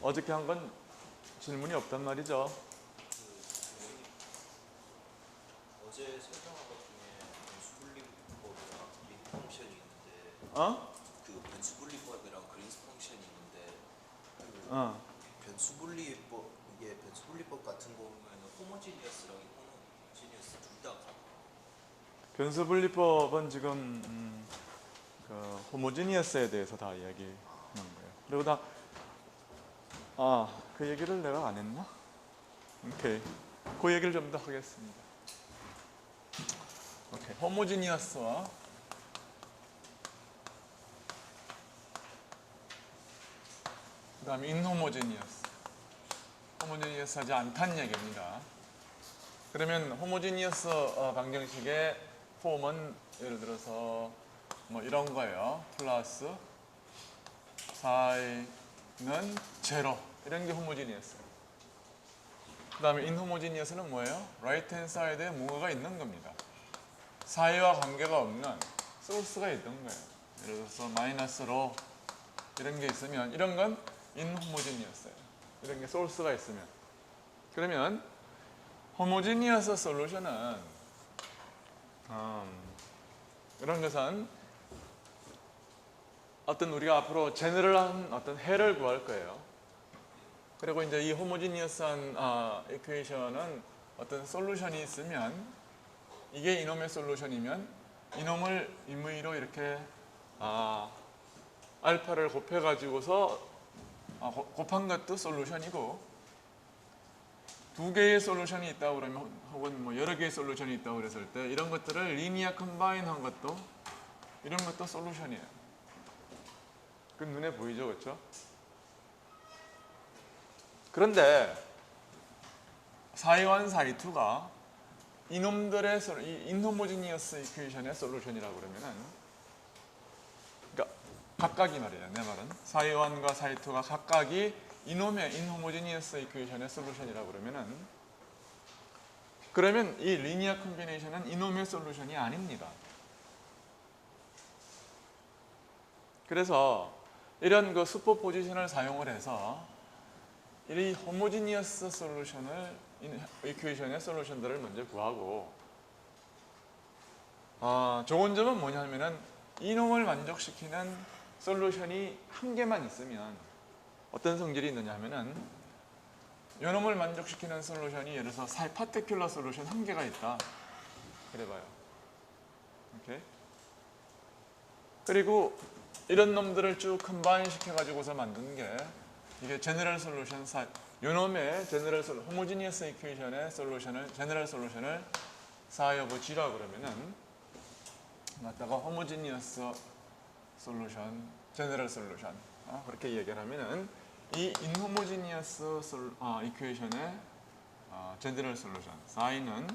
어저께 한 건 질문이 없단 말이죠. 어제 설명한 것 중에 변수분리법이랑 그린 펑션이 있는데 그 변수분리법이랑 그린 펑션이 있는데 변수분리법 이게 변수분리법 같은 거 보면 호모지니어스랑 인호모지니어스 둘 다 같아. 변수 분리법은 지금 그 호모지니어스에 대해서 다 이야기하는 거예요. 그리고 그 얘기를 내가 안 했나? 오케이. 그 얘기를 좀 더 하겠습니다. 오케이. 호모지니어스와 그 다음에 인호모지니어스. 호모지니어스하지 않다는 얘기입니다. 그러면 호모지니어스 방정식의 폼은 예를 들어서 뭐 이런 거예요. 플러스 사이는 제로 이런 게 호모지니어스예요. 그 다음에 인호모지니어스는 뭐예요? 라이트 핸드 사이드에 뭔가가 있는 겁니다. 사이와 관계가 없는 소스가 있던 거예요. 예를 들어서 마이너스 로 이런 게 있으면 이런 건 인호모지니어스예요. 이런 게 소스가 있으면. 그러면 호모지니어스 솔루션은 이런 것은 어떤 우리가 앞으로 제너럴한 어떤 해를 구할 거예요. 그리고 이제 이 호모지니어스한 이퀘이션은 어떤 솔루션이 있으면 이게 이놈의 솔루션이면 이놈을 임의로 이렇게 알파를 곱해가지고서 곱한 것도 솔루션이고 두 개의 솔루션이 있다고 그러면 혹은 뭐 여러 개의 솔루션이 있다고 그랬을 때 이런 것들을 리니어 컴바인한 것도 이런 것도 솔루션이에요. 그 눈에 보이죠, 그렇죠? 그런데 사이1, 사이2가 이놈들의 이 인호모지니어스 이퀘이션의 솔루션이라고 그러면은 그러니까 각각이 말이에요. 내 말은 사이1과 사이2가 각각이 이놈의 인호모지니어스 이퀘이션의 솔루션이라고 그러면 이 리니어 콤비네이션은 이놈의 솔루션이 아닙니다. 그래서 이런 그 슈퍼포지션을 사용을 해서 이 호모지니어스 솔루션을 이퀘이션의 솔루션들을 먼저 구하고 좋은 점은 뭐냐면은 이놈을 만족시키는 솔루션이 한 개만 있으면 어떤 성질이 있느냐 하면은 요놈을 만족시키는 솔루션이 예를 들어서 파티큘러 솔루션 한 개가 있다. 그래봐요. 오케이? 그리고 이런 놈들을 쭉 컴바인 시켜가지고서 만든 게 이게 제너럴 솔루션 요놈의 제너럴 호모지니어스 이퀘이션의 솔루션을 제너럴 솔루션을 사이 오브 G라고 그러면은 갖다가 호모지니어스 솔루션, 제너럴 솔루션 그렇게 얘기를 하면은 이 인호모지니어스 이퀘이션의 제너럴 솔루션 사이는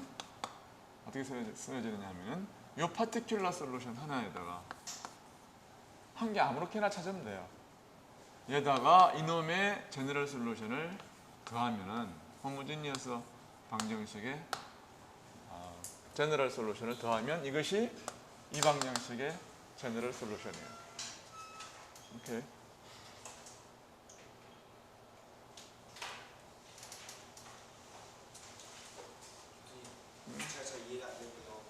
어떻게 쓰여지느냐 하면은 요 파티큘러 솔루션 하나에다가 한 개 아무렇게나 찾으면 돼요. 얘다가 이놈의 제너럴 솔루션을 더하면은 호모지니어스 방정식의 제너럴 솔루션을 더하면 이것이 이 방정식의 제너럴 솔루션이에요. 오케이. 제가 잘 이해가 안 되고요.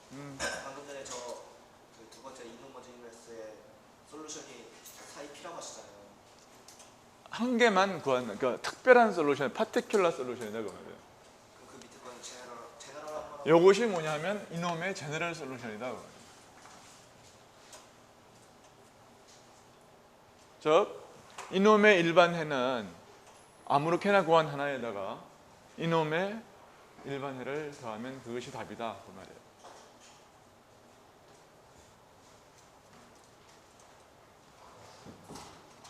방금 전에 그 두 번째 인호모지니어스의 솔루션이 사이 P라고 하시잖아요. 한 개만 구하는 그러니까 특별한 솔루션, 파티큘러 솔루션이다 그 말이에요. 그럼 그 밑에 거는 제너럴한 거라고. 요것이 뭐냐면 이놈의 제너럴 솔루션이다 그 말이에요. 즉 이놈의 일반해는 아무렇게나 구한 하나에다가 이놈의 일반해를 더하면 그것이 답이다 그 말이에요.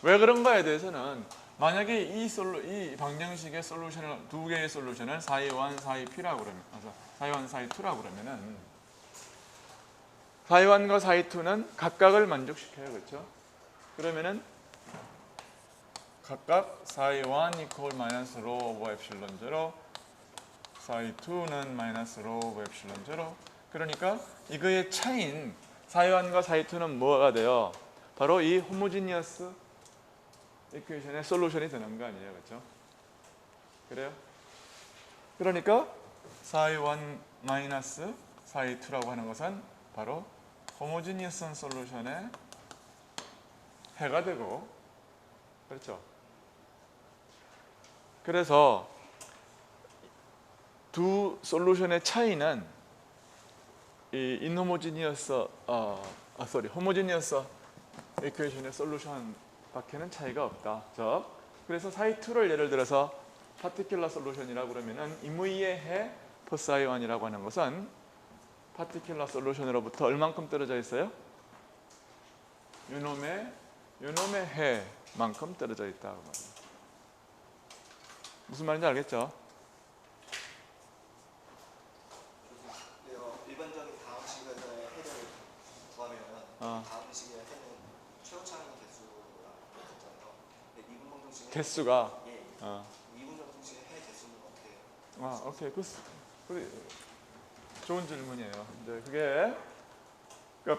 왜 그런가에 대해서는 만약에 이 방정식의 솔루션을 두 개의 솔루션을 사이1, 사이2라고 그러면 사이1, 사이2라고 그러면은 사이1과 사이2는 각각을 만족시켜요. 그렇죠? 그러면은 각각 사이1 이퀄 마이너스 로 오버 엡실론 제로 사이2는 마이너스 로 오버 엡실론 제로 그러니까 이거의 차이인 사이1과 사이2는 뭐가 돼요? 바로 이 호모지니어스 이퀘이션의 솔루션이 되는 거 아니에요, 그렇죠? 그래요? 그러니까 psi1 마이너스 psi2라고 하는 것은 바로 호모지니어스 솔루션의 해가 되고, 그렇죠? 그래서 두 솔루션의 차이는 이 인호모지니어스 호모지니어스 이퀘이션의 솔루션 밖에는 차이가 없다. 그래서 psi2를 예를 들어서 파티큘러 솔루션이라고 그러면은 임의의 해 psi1이라고 하는 것은 파티큘러 솔루션으로부터 얼만큼 떨어져 있어요? 유놈의 해만큼 떨어져 있다. 무슨 말인지 알겠죠? 일반적인 다항식에서의 해를 구하면 다항식의 해는 최고차항 개수랑 같잖아요. 근데 미분방정식의 개수가 미분방정식의 해 개수는 어떻게 해요? 오케이. 좋은 질문이에요. 이제 그게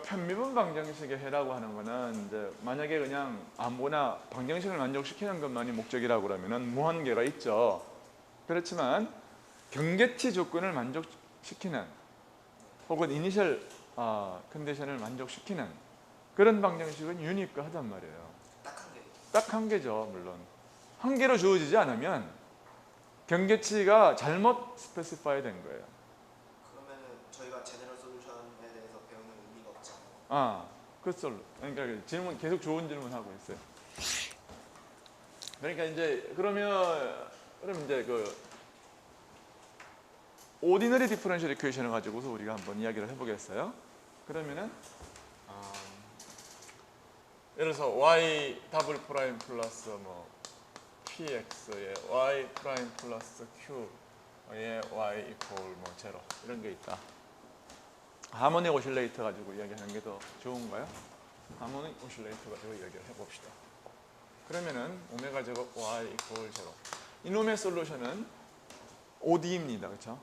편미분 방정식의 해라고 하는 거는 이제 만약에 그냥 아무거나 방정식을 만족시키는 것만이 목적이라고 그러면은 무한계가 있죠. 그렇지만 경계치 조건을 만족시키는 혹은 이니셜 컨디션을 만족시키는 그런 방정식은 유니크하단 말이에요. 딱 한 개죠. 물론 한 개로 주어지지 않으면 경계치가 잘못 스페시파이 된 거예요. 그러면은 저희가 제너럴 솔루션에 대해서 배우는 의미가 없지 않나요? 그러니까 질문 계속 좋은 질문 하고 있어요. 그러니까 이제 그럼 이제 그 오디너리 디퍼런셜 이퀘이션을 가지고서 우리가 한번 이야기를 해보겠어요. 그러면은 예를 들어서 y 더블 프라임 플러스 뭐 px에 y 프라임 플러스 q에 y 이퀄 뭐 제로 이런 게 있다. 하모닉 오실레이터 가지고 이야기하는 게 더 좋은가요? 하모닉 오실레이터 가지고 이야기를 해봅시다. 그러면은 오메가 제곱 y 이퀄 제로. 이놈의 솔루션은 ODE입니다. 그렇죠?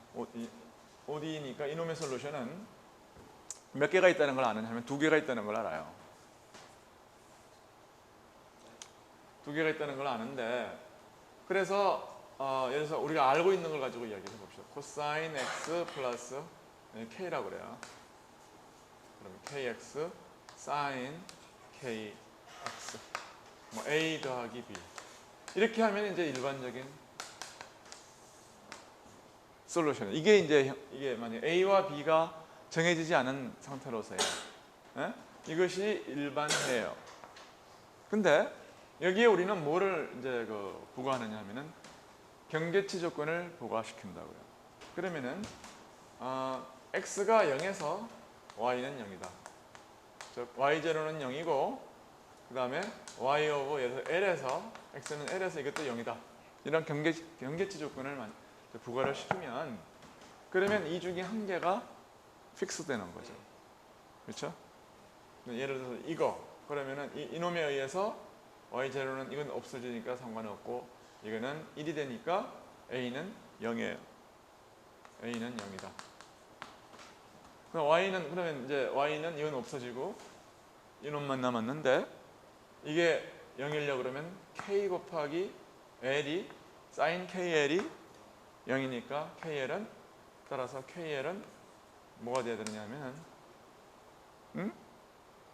ODE니까 이놈의 솔루션은 몇 개가 있다는 걸 아느냐 하면 두 개가 있다는 걸 알아요. 두 개가 있다는 걸 아는데 그래서 예를 들어서 우리가 알고 있는 걸 가지고 이야기해 봅시다. 코사인 x 플러스 k라고 그래요. 그럼 kx 사인 kx 뭐 a 더하기 b 이렇게 하면 이제 일반적인 솔루션. 이게 만약 a와 b가 정해지지 않은 상태로서요. 이것이 일반해요. 근데 여기에 우리는 뭐를 이제 부과하느냐 하면은 경계치 조건을 부과시킨다고요. 그러면은 x가 0에서 y는 0이다. 즉 y0는 0이고 그 다음에 y 오브 l에서 x는 l에서 이것도 0이다. 이런 경계치 조건을 부과를 시키면 그러면 이 중에 한 개가 픽스 되는 거죠. 그렇죠? 예를 들어서 이거 그러면은 이놈에 의해서 y0는 이건 없어지니까 상관없고 이거는 1이 되니까 a는 0이에요. a는 0이다. 그럼 그러면 이제 y는 이건 없어지고 이놈만 남았는데 이게 0이려고 그러면 k 곱하기 l이 sin kl이 0이니까 kl은 따라서 kl은 뭐가 돼야 되느냐면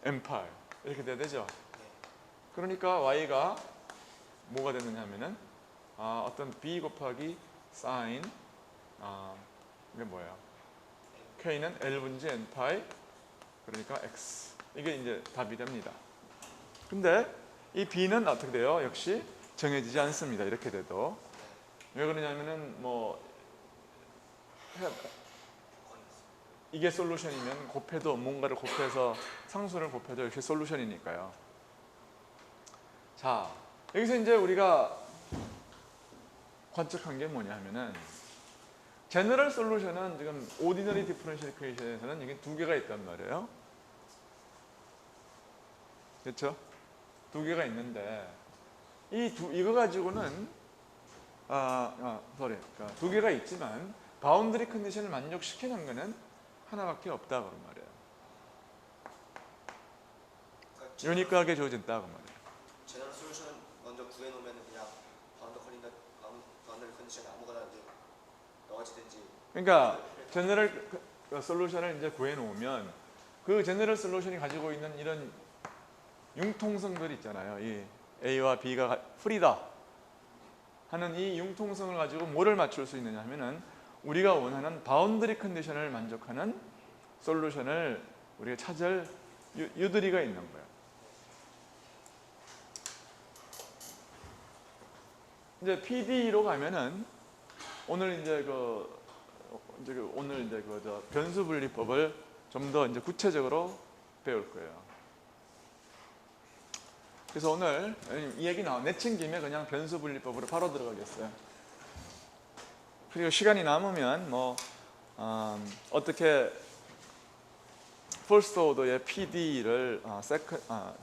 m8 이렇게 돼야 되죠. 그러니까 y가 뭐가 되느냐면은 어떤 b 곱하기 sin 이게 뭐예요? k는 l분지 n파이 그러니까 x 이게 이제 답이 됩니다. 근데 이 b는 어떻게 돼요? 역시 정해지지 않습니다. 이렇게 돼도 왜 그러냐면은 뭐 이게 솔루션이면 곱해도 뭔가를 곱해서 상수를 곱해도 역시 솔루션이니까요. 자, 여기서 이제 우리가 관측한 게 뭐냐 하면은 제너럴 솔루션은 지금 오디너리 디퍼런셜 이퀘이션에서는 이게 두 개가 있단 말이에요. 그렇죠? 두 개가 있는데 이거 가지고는 두 개가 있지만 바운드리 컨디션을 만족시키는 거는 하나밖에 없다 그 말이에요. 유니크하게 주어진다 그 말이에요. 제너럴 솔루션은 먼저 구해놓으면 그냥 바운더리 컨디션에 아무거나 이제 넣어지든지. 그러니까 제너럴 솔루션을 이제 구해 놓으면 그 제너럴 솔루션이 가지고 있는 이런 융통성들 있잖아요. 이 A와 B가 풀이다 하는 이 융통성을 가지고 뭐를 맞출 수 있느냐 하면은 우리가 원하는 바운더리 컨디션을 만족하는 솔루션을 우리가 찾을 유도리가 있는 거예요. 이제 PD로 가면은 오늘 이제 변수 분리법을 좀 더 이제 구체적으로 배울 거예요. 그래서 오늘 이 얘기 내친 김에 그냥 변수 분리법으로 바로 들어가겠어요. 그리고 시간이 남으면 어떻게 퍼스트 오더의 PD를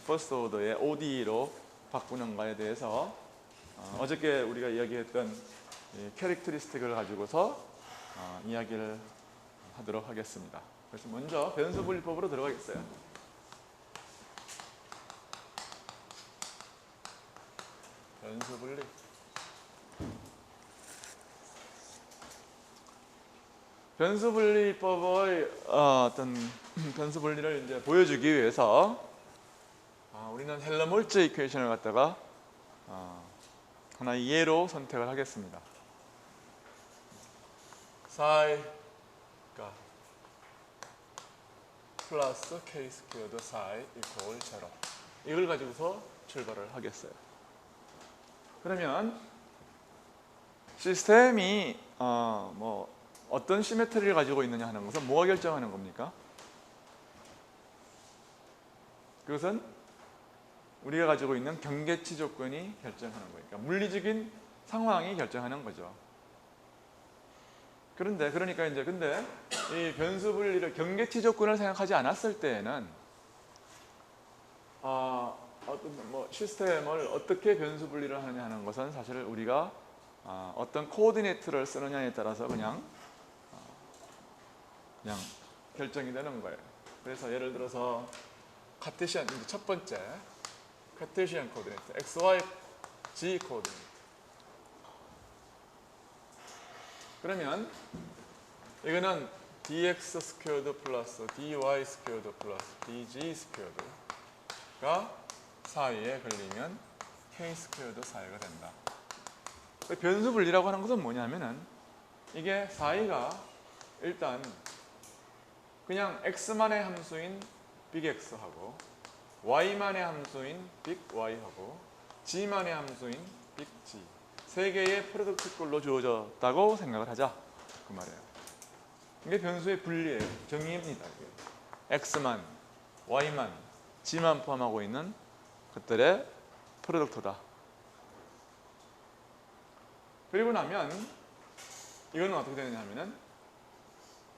퍼스트 오더의 OD로 바꾸는가에 대해서 어저께 우리가 이야기했던 캐릭터리스틱을 가지고서 이야기를 하도록 하겠습니다. 그래서 먼저 변수 분리법으로 들어가겠어요. 변수 분리. 변수 분리법의 어떤 변수 분리를 이제 보여주기 위해서 우리는 헬머홀츠 이퀘이션을 갖다가 하나의 예로 선택을 하겠습니다. 사이가 플러스 k 스퀘어드 사이 이퀄 제로. 이걸 가지고서 출발을 하겠어요. 그러면 시스템이 어떤 시메트리를 가지고 있느냐 하는 것은 뭐가 결정하는 겁니까? 그것은 우리가 가지고 있는 경계치 조건이 결정하는 거니까 물리적인 상황이 결정하는 거죠. 그러니까 이제 이 변수 분리를 경계치 조건을 생각하지 않았을 때에는 시스템을 어떻게 변수 분리를 하느냐 하는 것은 사실 우리가 어떤 코오디네이트를 쓰느냐에 따라서 그냥 결정이 되는 거예요. 그래서 예를 들어서 카테시안 첫 번째 카테시안 코오디네이트 x, y, z 코오디네이트. 그러면 이거는 dx 스퀘어드 플러스 dy 스퀘어드 플러스 dg 스퀘어드가 사이에 걸리면 k 스퀘어드 사이가 된다. 변수 분리라고 하는 것은 뭐냐면은 이게 사이가 일단 그냥 x만의 함수인 빅x하고 y만의 함수인 빅y하고 g만의 함수인 빅g 세 개의 프로덕트꼴로 주어졌다고 생각을 하자 그 말이에요. 이게 변수의 분리의 정의입니다. x만, y만, g만 포함하고 있는 것들의 프로덕트다. 그리고 나면 이거는 어떻게 되느냐 하면은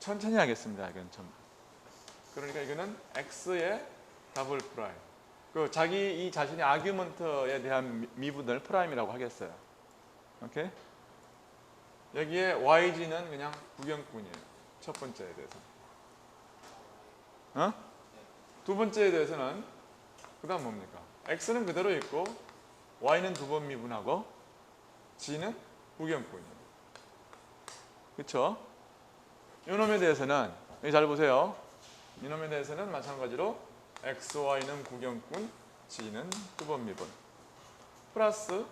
천천히 하겠습니다. 이건 좀. 그러니까 이거는 x의 더블 프라임. 이 자신의 아규먼트에 대한 미분을 프라임이라고 하겠어요. 오케이? 여기에 yg는 그냥 구경꾼이에요. 첫 번째에 대해서. 두 번째에 대해서는 그다음 뭡니까? x는 그대로 있고 y는 두 번 미분하고 g는 구경꾼이에요. 그렇죠? 이놈에 대해서는 여기 잘 보세요. 이놈에 대해서는 마찬가지로 x, y는 구경꾼, g는 두 번 미분 플러스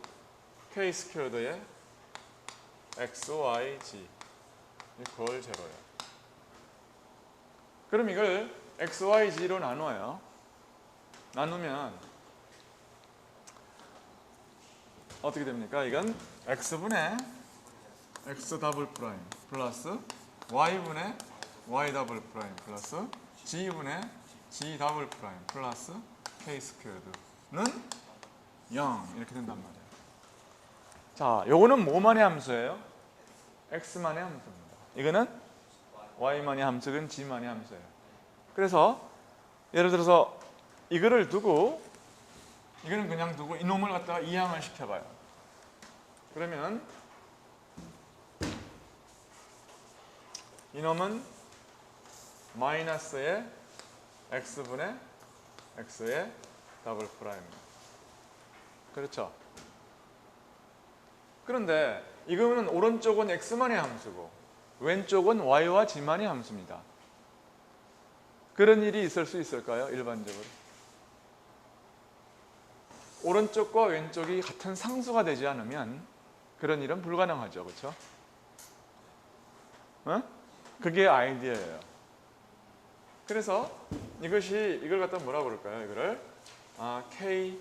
k 스퀘어드의 x, y, g 이퀄 제로예요. 그럼 이걸 x, y, g로 나눠요. 나누면 어떻게 됩니까? 이건 x분의 x 더블 프라임 플러스 y분의 y 더블 프라임 플러스 g분의 g 더블 프라임 플러스 k 스퀘어드는 0 이렇게 된단 말이에요. 자, 요거는 뭐만의 함수예요? x만의 함수입니다. 이거는 y만의 함수는 g만의 함수예요. 그래서 예를 들어서 이거를 두고 이거는 그냥 두고 이놈을 갖다가 이항을 시켜봐요. 그러면 이놈은 마이너스의 x분의 x의 더블 프라임. 그렇죠? 그런데 이거는 오른쪽은 x만의 함수고 왼쪽은 y와 g만의 함수입니다. 그런 일이 있을 수 있을까요? 일반적으로. 오른쪽과 왼쪽이 같은 상수가 되지 않으면 그런 일은 불가능하죠. 그렇죠? 그게 아이디어예요. 그래서 이걸 갖다 뭐라고 그럴까요? 이거를 k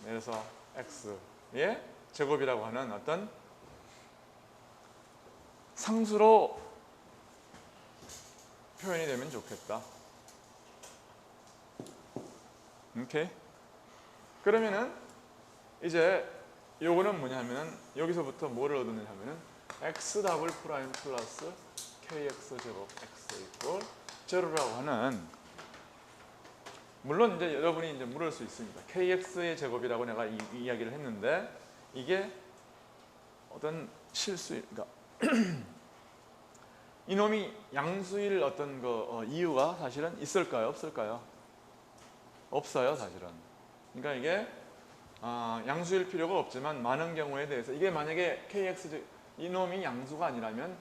내서 x의 제곱이라고 하는 어떤 상수로 표현이 되면 좋겠다. 오케이? 그러면은 이제 요거는 뭐냐면은 여기서부터 뭐를 얻느냐면은 x 더블 프라임 플러스 kx 제곱 x 이꼴 제로라고 하는, 물론 이제 여러분이 이제 물을 수 있습니다. kx의 제곱이라고 내가 이야기를 했는데 이게 어떤 실수, 그러니까 이놈이 양수일 어떤 이유가 사실은 있을까요? 없을까요? 없어요, 사실은. 그러니까 이게 양수일 필요가 없지만 많은 경우에 대해서 이게 만약에 kx 이놈이 양수가 아니라면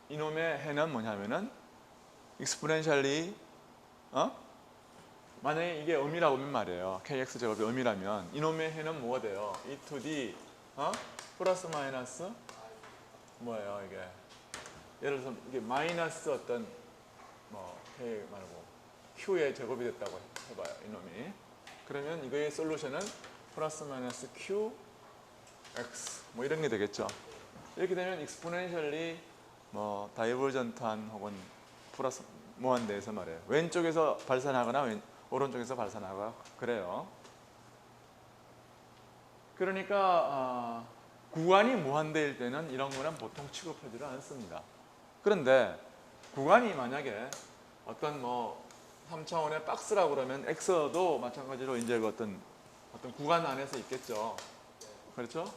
이놈의 해는 뭐냐면은 exponentially 만약에 이게 음이라고 하면 말이에요. kx 제곱이 음이라면 이놈의 해는 뭐가 돼요? e to d 플러스 마이너스 뭐예요 이게? 예를 들어서 이게 마이너스 어떤 뭐 k 말고 q의 제곱이 됐다고 해봐요. 이놈이. 그러면 이거의 솔루션은 플러스 마이너스 q x 뭐 이런 게 되겠죠. 이렇게 되면 exponentially 뭐 다이버전트한 혹은 플러스 무한대에서 말해요. 왼쪽에서 발산하거나 오른쪽에서 발산하거나 그래요. 그러니까 구간이 무한대일 때는 이런 거는 보통 취급하지를 않습니다. 그런데 구간이 만약에 어떤 뭐 3차원의 박스라고 그러면 x도 마찬가지로 이제 어떤 구간 안에서 있겠죠. 그렇죠?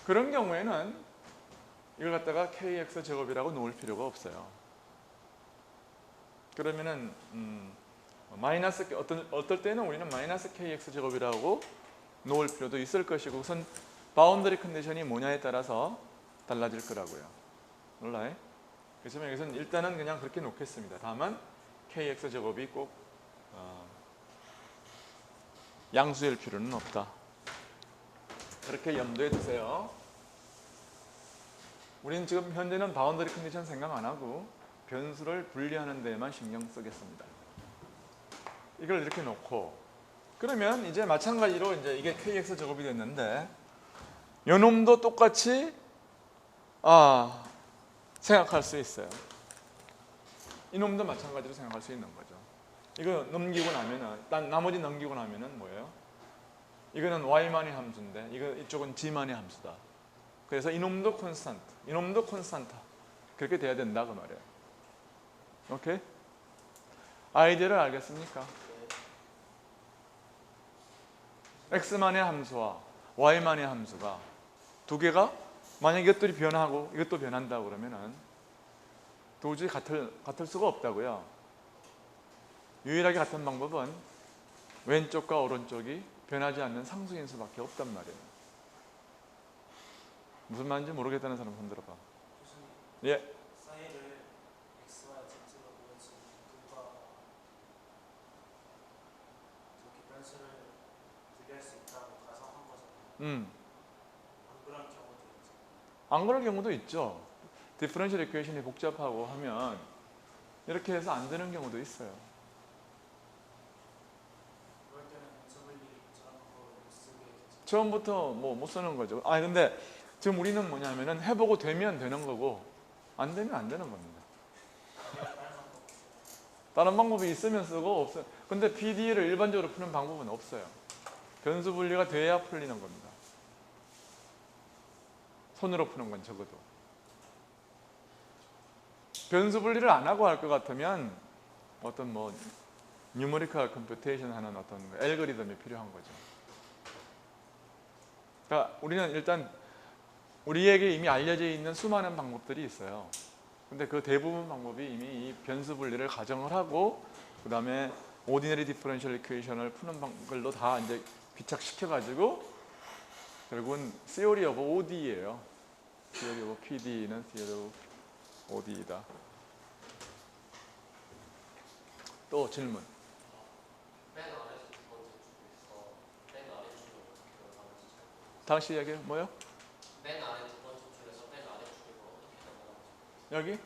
그런 경우에는 이걸 갖다가 kx 제곱이라고 놓을 필요가 없어요. 그러면은 마이너스 어떨 때는 우리는 마이너스 kx 제곱이라고 놓을 필요도 있을 것이고, 우선 바운더리 컨디션이 뭐냐에 따라서 달라질 거라고요. 몰라요? 그래서 여기서는 일단은 그냥 그렇게 놓겠습니다. 다만 kx 제곱이 꼭 양수일 필요는 없다. 그렇게 염두에 두세요. 우리는 지금 현재는 바운더리 컨디션 생각 안 하고 변수를 분리하는 데에만 신경 쓰겠습니다. 이걸 이렇게 놓고 그러면 이제 마찬가지로 이제 이게 kx 제곱이 됐는데 요놈도 똑같이 생각할 수 있어요. 이놈도 마찬가지로 생각할 수 있는 거죠. 이거 넘기고 나면은 나머지 넘기고 나면은 뭐예요? 이거는 y만의 함수인데 이쪽은 g만의 함수다. 그래서 이놈도 콘스탄트, 이놈도 콘스탄트 그렇게 돼야 된다 그 말이에요. 오케이? 아이디어를 알겠습니까? x만의 함수와 y만의 함수가 두 개가 만약 이것들이 변하고 이것도 변한다고 그러면은 도저히 같을 수가 없다고요. 유일하게 같은 방법은 왼쪽과 오른쪽이 변하지 않는 상수인수밖에 없단 말이에요. 무슨 말인지 모르겠다는 사람 손 들어봐. 예. 사이를 x와 z로 보여진 둘과 저 디퍼런스를 분리할 수 있다고 가정한 거잖아요. 안 그런 경우도 있죠. 안 그럴 경우도 있죠. 디퍼런셜 이퀘이션이 복잡하고 하면 이렇게 해서 안 되는 경우도 있어요. 그럴 때는 연습을 저런 거 쓰게 되죠. 처음부터 뭐 못 쓰는 거죠. 근데 지금 우리는 뭐냐면은 해보고 되면 되는 거고 안 되면 안 되는 겁니다. 다른 방법이 있으면 쓰고 없어요. 근데 PDE를 일반적으로 푸는 방법은 없어요. 변수 분리가 돼야 풀리는 겁니다. 손으로 푸는 건 적어도. 변수 분리를 안 하고 할 것 같으면 어떤 뭐 뉴머리컬 컴퓨테이션 하는 어떤 알고리즘이 필요한 거죠. 그러니까 우리는 일단 우리에게 이미 알려져 있는 수많은 방법들이 있어요. 근데 그 대부분 방법이 이미 이 변수 분리를 가정을 하고 그 다음에 오디너리 디퍼런셜 이퀘이션을 푸는 걸로 다 이제 귀착시켜 가지고 결국은 theory of OD예요. theory of PD는 theory of OD이다. 또 질문. 맨 아래에서 두 번째 줄에서 맨 아래 줄을 어떻게 넘어가는지 잘 모르겠어요. 다시 이야기해. 뭐요? 맨 아래 두 번째 줄에서 맨 아래 줄을 어떻게 넘어가는지. 여기?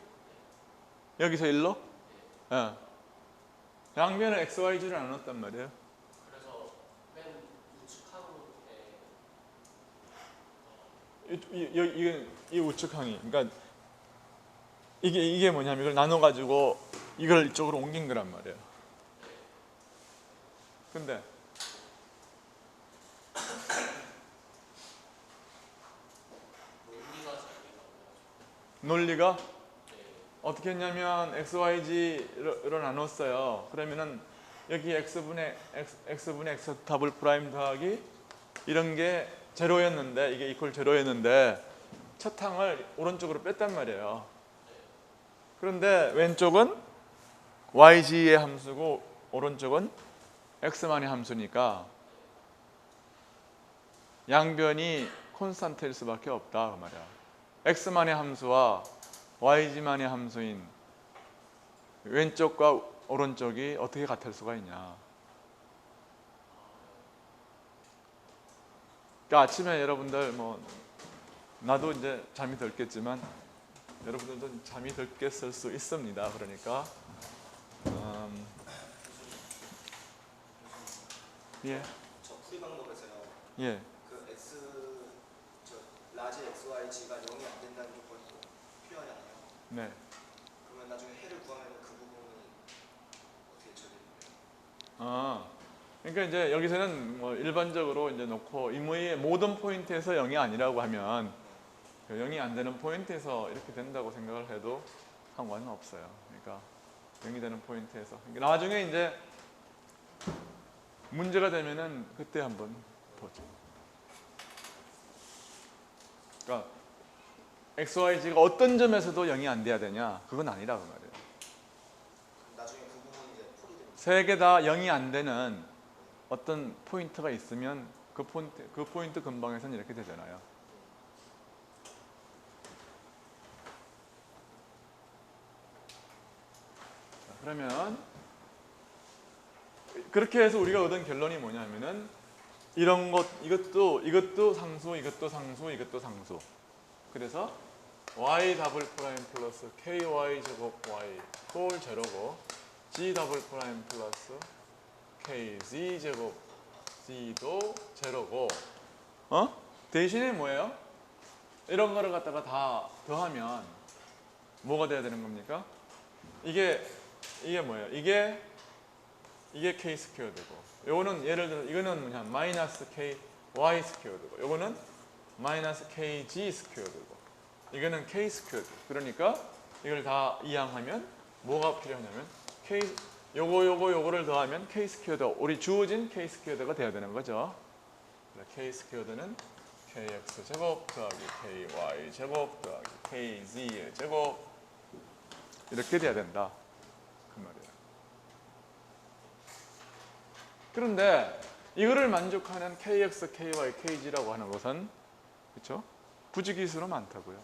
여기서 일로? 예. 양변을 XYZ를 나눴단 말이에요. 그래서 맨 우측하고 이 우측항이. 그러니까 이게 뭐냐면 이걸 나눠가지고 이걸 이쪽으로 옮긴 거란 말이에요. 근데 논리가 잘 이해가 안 논리가 돼가지고. 어떻게 했냐면 XYZ로 나눴어요. 그러면은 여기 X분의 X 더블 프라임 더하기 이런 게 제로였는데 이게 이퀄 제로였는데 첫 항을 오른쪽으로 뺐단 말이에요. 그런데 왼쪽은 YG의 함수고 오른쪽은 X만의 함수니까 양변이 콘스탄트일 수밖에 없다 그 말이야. X만의 함수와 YG만의 함수인 왼쪽과 오른쪽이 어떻게 같을 수가 있냐. 그러니까 아침에 여러분들 뭐 나도 이제 잠이 덜 깼지만 여러분들도 잠이 덜 깼을 수 있습니다. 그러니까 예, 저 풀이 방법에서요. 예, 그 라지 XYG가 0이 안 된다는 조건이 필요하잖아요. 네. 그러면 나중에 해를 구하면 그 부분은 어떻게 처리해요? 그러니까 이제 여기서는 뭐 일반적으로 이제 놓고 임의의 모든 포인트에서 0이 아니라고 하면 그 0이 안 되는 포인트에서 이렇게 된다고 생각을 해도 상관은 없어요. 그러니까 0이 되는 포인트에서. 그러니까 나중에 이제 문제가 되면은 그때 한번 보죠. 그러니까 XYZ가 어떤 점에서도 0이 안 돼야 되냐? 그건 아니라고 말이에요. 나중에 그 부분이 이제 풀이 됩니다. 세 개 다 0이 안 되는 어떤 포인트가 있으면 그 포인트 근방에서는 이렇게 되잖아요. 자, 그러면 그렇게 해서 우리가 얻은 결론이 뭐냐면은 이런 것 이것도 상수, 이것도 상수, 이것도 상수. 그래서 y 더블 프라임 플러스 ky 제곱 y 꼴 제로고 g 더블 프라임 플러스 kz 제곱 z도 제로고 대신에 뭐예요? 이런 거를 갖다가 다 더하면 뭐가 돼야 되는 겁니까? 이게 뭐예요? 이게 k 스퀘어되고 요거는 예를 들어 이거는 뭐냐 마이너스 k y 스퀘어되고 요거는 마이너스 kg 스퀘어되고 이거는 k 스퀘어되고 그러니까 이걸 다 이항하면 뭐가 필요하냐면 요거를 더하면 k 스퀘어더 우리 주어진 k 스퀘어더가 돼야 되는 거죠. k 스퀘어더는 kx 제곱 더하기 ky 제곱 더하기 kz 제곱 이렇게 돼야 된다 그 말이에요. 그런데 이거를 만족하는 kx, ky, kg라고 하는 것은 그렇죠? 부지기수로 많다고요.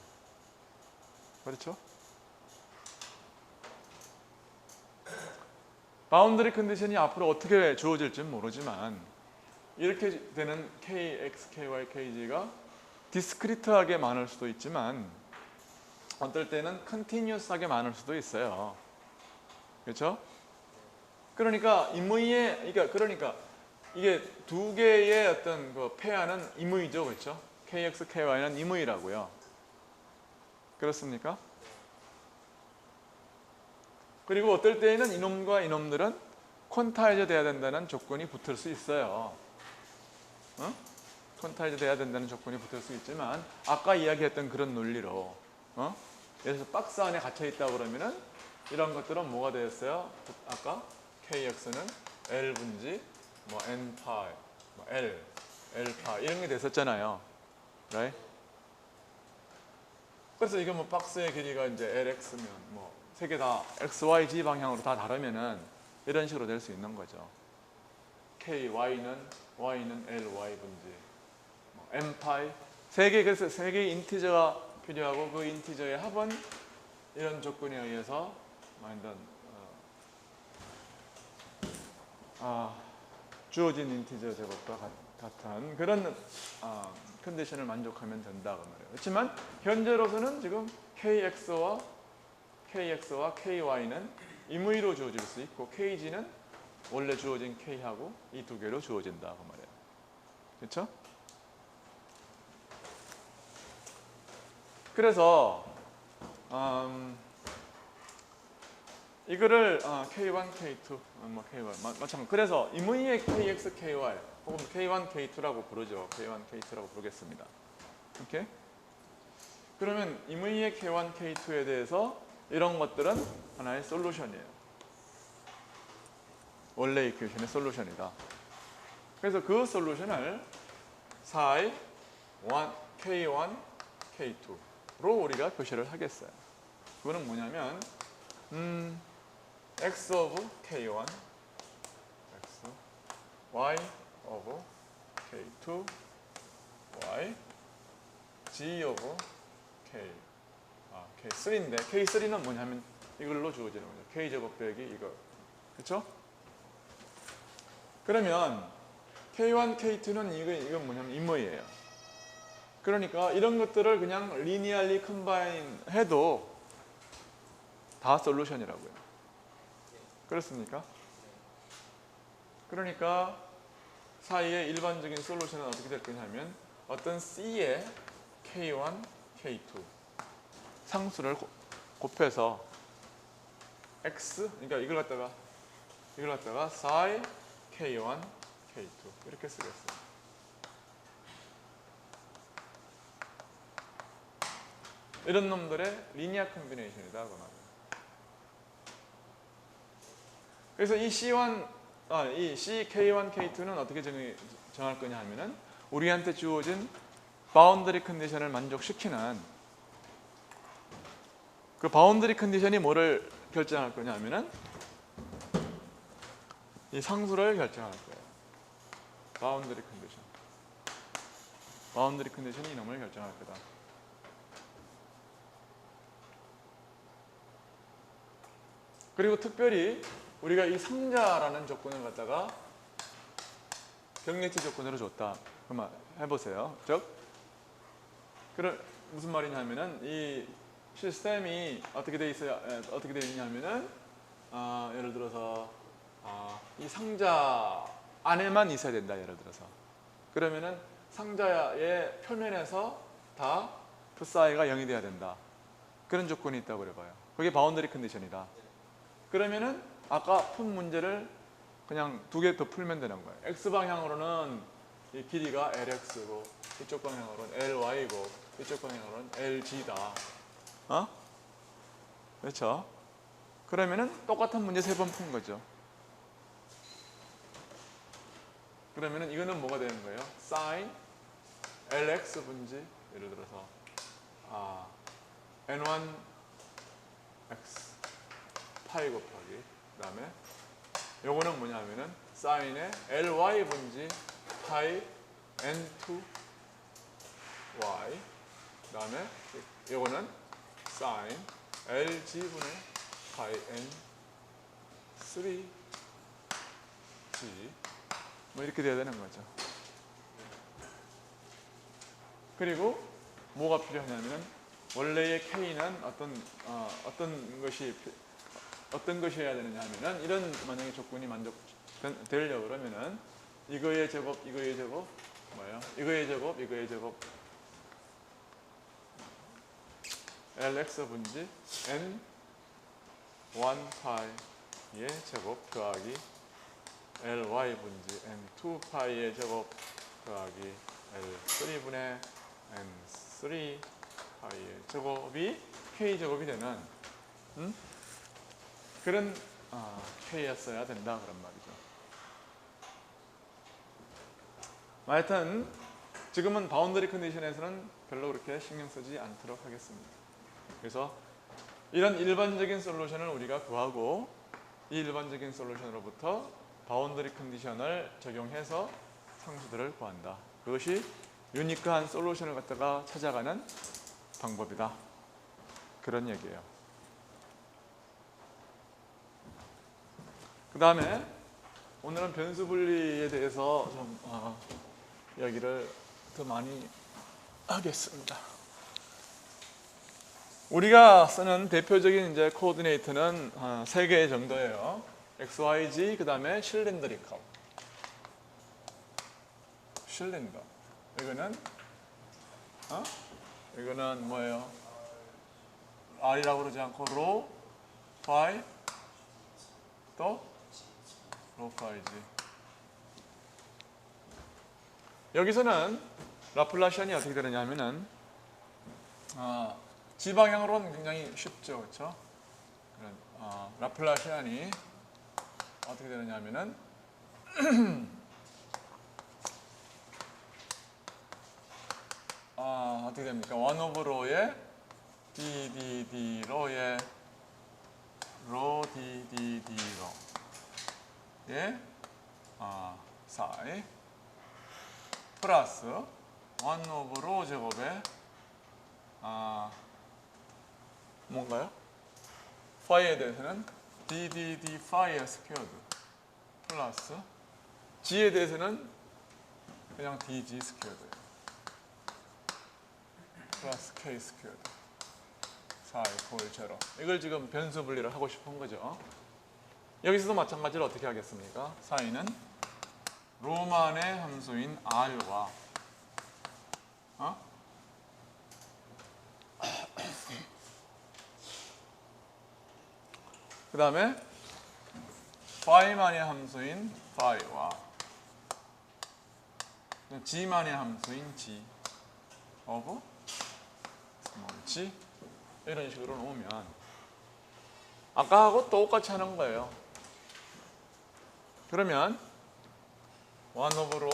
그렇죠? 바운더리 컨디션이 앞으로 어떻게 주어질지는 모르지만 이렇게 되는 kx, ky, kg가 디스크리트하게 많을 수도 있지만 어떨 때는 컨티뉴어스하게 많을 수도 있어요. 그렇죠? 그러니까 그러니까 이게 두 개의 어떤 그 페어는 임의죠, 그렇죠? KX, KY는 임의라고요. 그렇습니까? 그리고 어떨 때에는 이놈과 이놈들은 퀀타이저 돼야 된다는 조건이 붙을 수 있어요. 퀀타이저 돼야 된다는 조건이 붙을 수 있지만 아까 이야기했던 그런 논리로 예를 들어서 박스 안에 갇혀 있다 그러면은 이런 것들은 뭐가 되었어요? 아까 KX는 L분지 뭐 N파이, 뭐 L파 이런 게 됐었잖아요. right? 그래서 이게 뭐 박스의 길이가 이제 LX면 뭐 세 개 다 XYZ 방향으로 다 다르면은 이런 식으로 될 수 있는 거죠. Y는 LY분지 뭐 n 파이 세 개, 그래서 세 개의 인티저가 필요하고 그 인티저의 합은 이런 조건에 의해서 만든 주어진 인티저 제곱과 같은 그런 컨디션을 만족하면 된다 그 말이에요. 그렇지만 현재로서는 지금 KX와 KY는 임의로 주어질 수 있고 KG는 원래 주어진 K하고 이 두 개로 주어진다 그 말이에요. 그렇죠? 그래서 이거를 K1, K2, 뭐 K1 마찬가지. 그래서 임의의 KX, KY 혹은 K1, K2라고 부르죠. K1, K2라고 부르겠습니다. 오케이? 그러면 임의의 K1, K2에 대해서 이런 것들은 하나의 솔루션이에요. 원래 이퀘이션의 솔루션이다. 그래서 그 솔루션을 사이 K1, K2로 우리가 표시를 하겠어요. 그거는 뭐냐면 X of K1, X, Y of K2, Y, G of K3인데 K3는 뭐냐면 이걸로 주어지는 거죠. K제곱 빼기 이거. 그렇죠? 그러면 K1, K2는 이건 뭐냐면 임의예요. 그러니까 이런 것들을 그냥 리니얼리 컴바인 해도 다 솔루션이라고요. 그렇습니까? 그러니까 사이의 일반적인 솔루션은 어떻게 될 거냐면 어떤 C의 K1, K2 상수를 곱해서 X, 그러니까 이걸 갖다가 psi K1, K2 이렇게 쓰겠어요. 이런 놈들의 리니어 콤비네이션이다 그 말이에요. 그래서 이 C1, 이 CK1, K2는 어떻게 정할 거냐 하면은 우리한테 주어진 바운더리 컨디션을 만족시키는 그 바운더리 컨디션이 뭐를 결정할 거냐 하면은 이 상수를 결정할 거예요. 바운더리 컨디션. 바운더리 컨디션이 이놈을 결정할 거다. 그리고 특별히 우리가 이 상자라는 조건을 갖다가 경례치 조건으로 줬다. 그만 해보세요. 즉, 무슨 말이냐면은 이 시스템이 어떻게 돼 있냐면은 예를 들어서 이 상자 안에만 있어야 된다. 예를 들어서 그러면은 상자의 표면에서 다 psi가 0이 돼야 된다. 그런 조건이 있다고 그래봐요. 그게 바운더리 컨디션이다. 그러면은 아까 푼 문제를 그냥 두 개 더 풀면 되는 거예요. x 방향으로는 이 길이가 lx고 이쪽 방향으로는 ly고 이쪽 방향으로는 lg다. 그렇죠? 그러면은 똑같은 문제 세 번 푼 거죠. 그러면은 이거는 뭐가 되는 거예요? sin lx 분지 예를 들어서 n1 x 파이 곱하기 그다음에 요거는 뭐냐면은 사인의 ly 분지 파이 n2 y 그다음에 요거는 사인 lg 분의 파이 n3 g 뭐 이렇게 돼야 되는 거죠. 그리고 뭐가 필요하냐면은 원래의 k는 어떤 것이어야 되느냐 하면은 이런 만약에 조건이 만족되려고 그러면은 이거의 제곱 뭐예요? 이거의 제곱 lx 분지 n1 파이의 제곱 더하기 ly 분지 n2 파이의 제곱 더하기 l3분의 n3 파이의 제곱이 k 제곱이 되는 그런 k였어야 된다 그런 말이죠. 하여튼 지금은 바운더리 컨디션에서는 별로 그렇게 신경 쓰지 않도록 하겠습니다. 그래서 이런 일반적인 솔루션을 우리가 구하고 이 일반적인 솔루션으로부터 바운더리 컨디션을 적용해서 상수들을 구한다. 그것이 유니크한 솔루션을 갖다가 찾아가는 방법이다. 그런 얘기예요. 그 다음에 오늘은 변수 분리에 대해서 좀 이야기를 더 많이 하겠습니다. 우리가 쓰는 대표적인 이제 코오디네이터는 3개 정도예요. X, Y, Z, 그 다음에 실린더리컬. 실린더. 이거는 뭐예요? R이라고 그러지 않고 로, 파이, 또 로, 파이, Z. 여기서는 라플라시안이 어떻게 되느냐면은 지방향으로는 굉장히 쉽죠, 그렇죠? 라플라시안이 어떻게 되느냐면은 어떻게 됩니까? 1 오브 로에 d 로에 로 d 로에 사이 플러스 1 오브 로 제곱에 뭔가요? 파이에 대해서는 d 파이의 스퀘어드 플러스 g에 대해서는 그냥 dg 스퀘어드 플러스 k 스퀘어드 4 이퀄 제로. 이걸 지금 변수 분리를 하고 싶은 거죠. 여기서도 마찬가지로 어떻게 하겠습니까? 사이는 로만의 함수인 r과 그 다음에 파이만의 함수인 파이와 g만의 함수인 g of g 이런 식으로 놓으면 아까하고 똑같이 하는 거예요. 그러면 1 오브로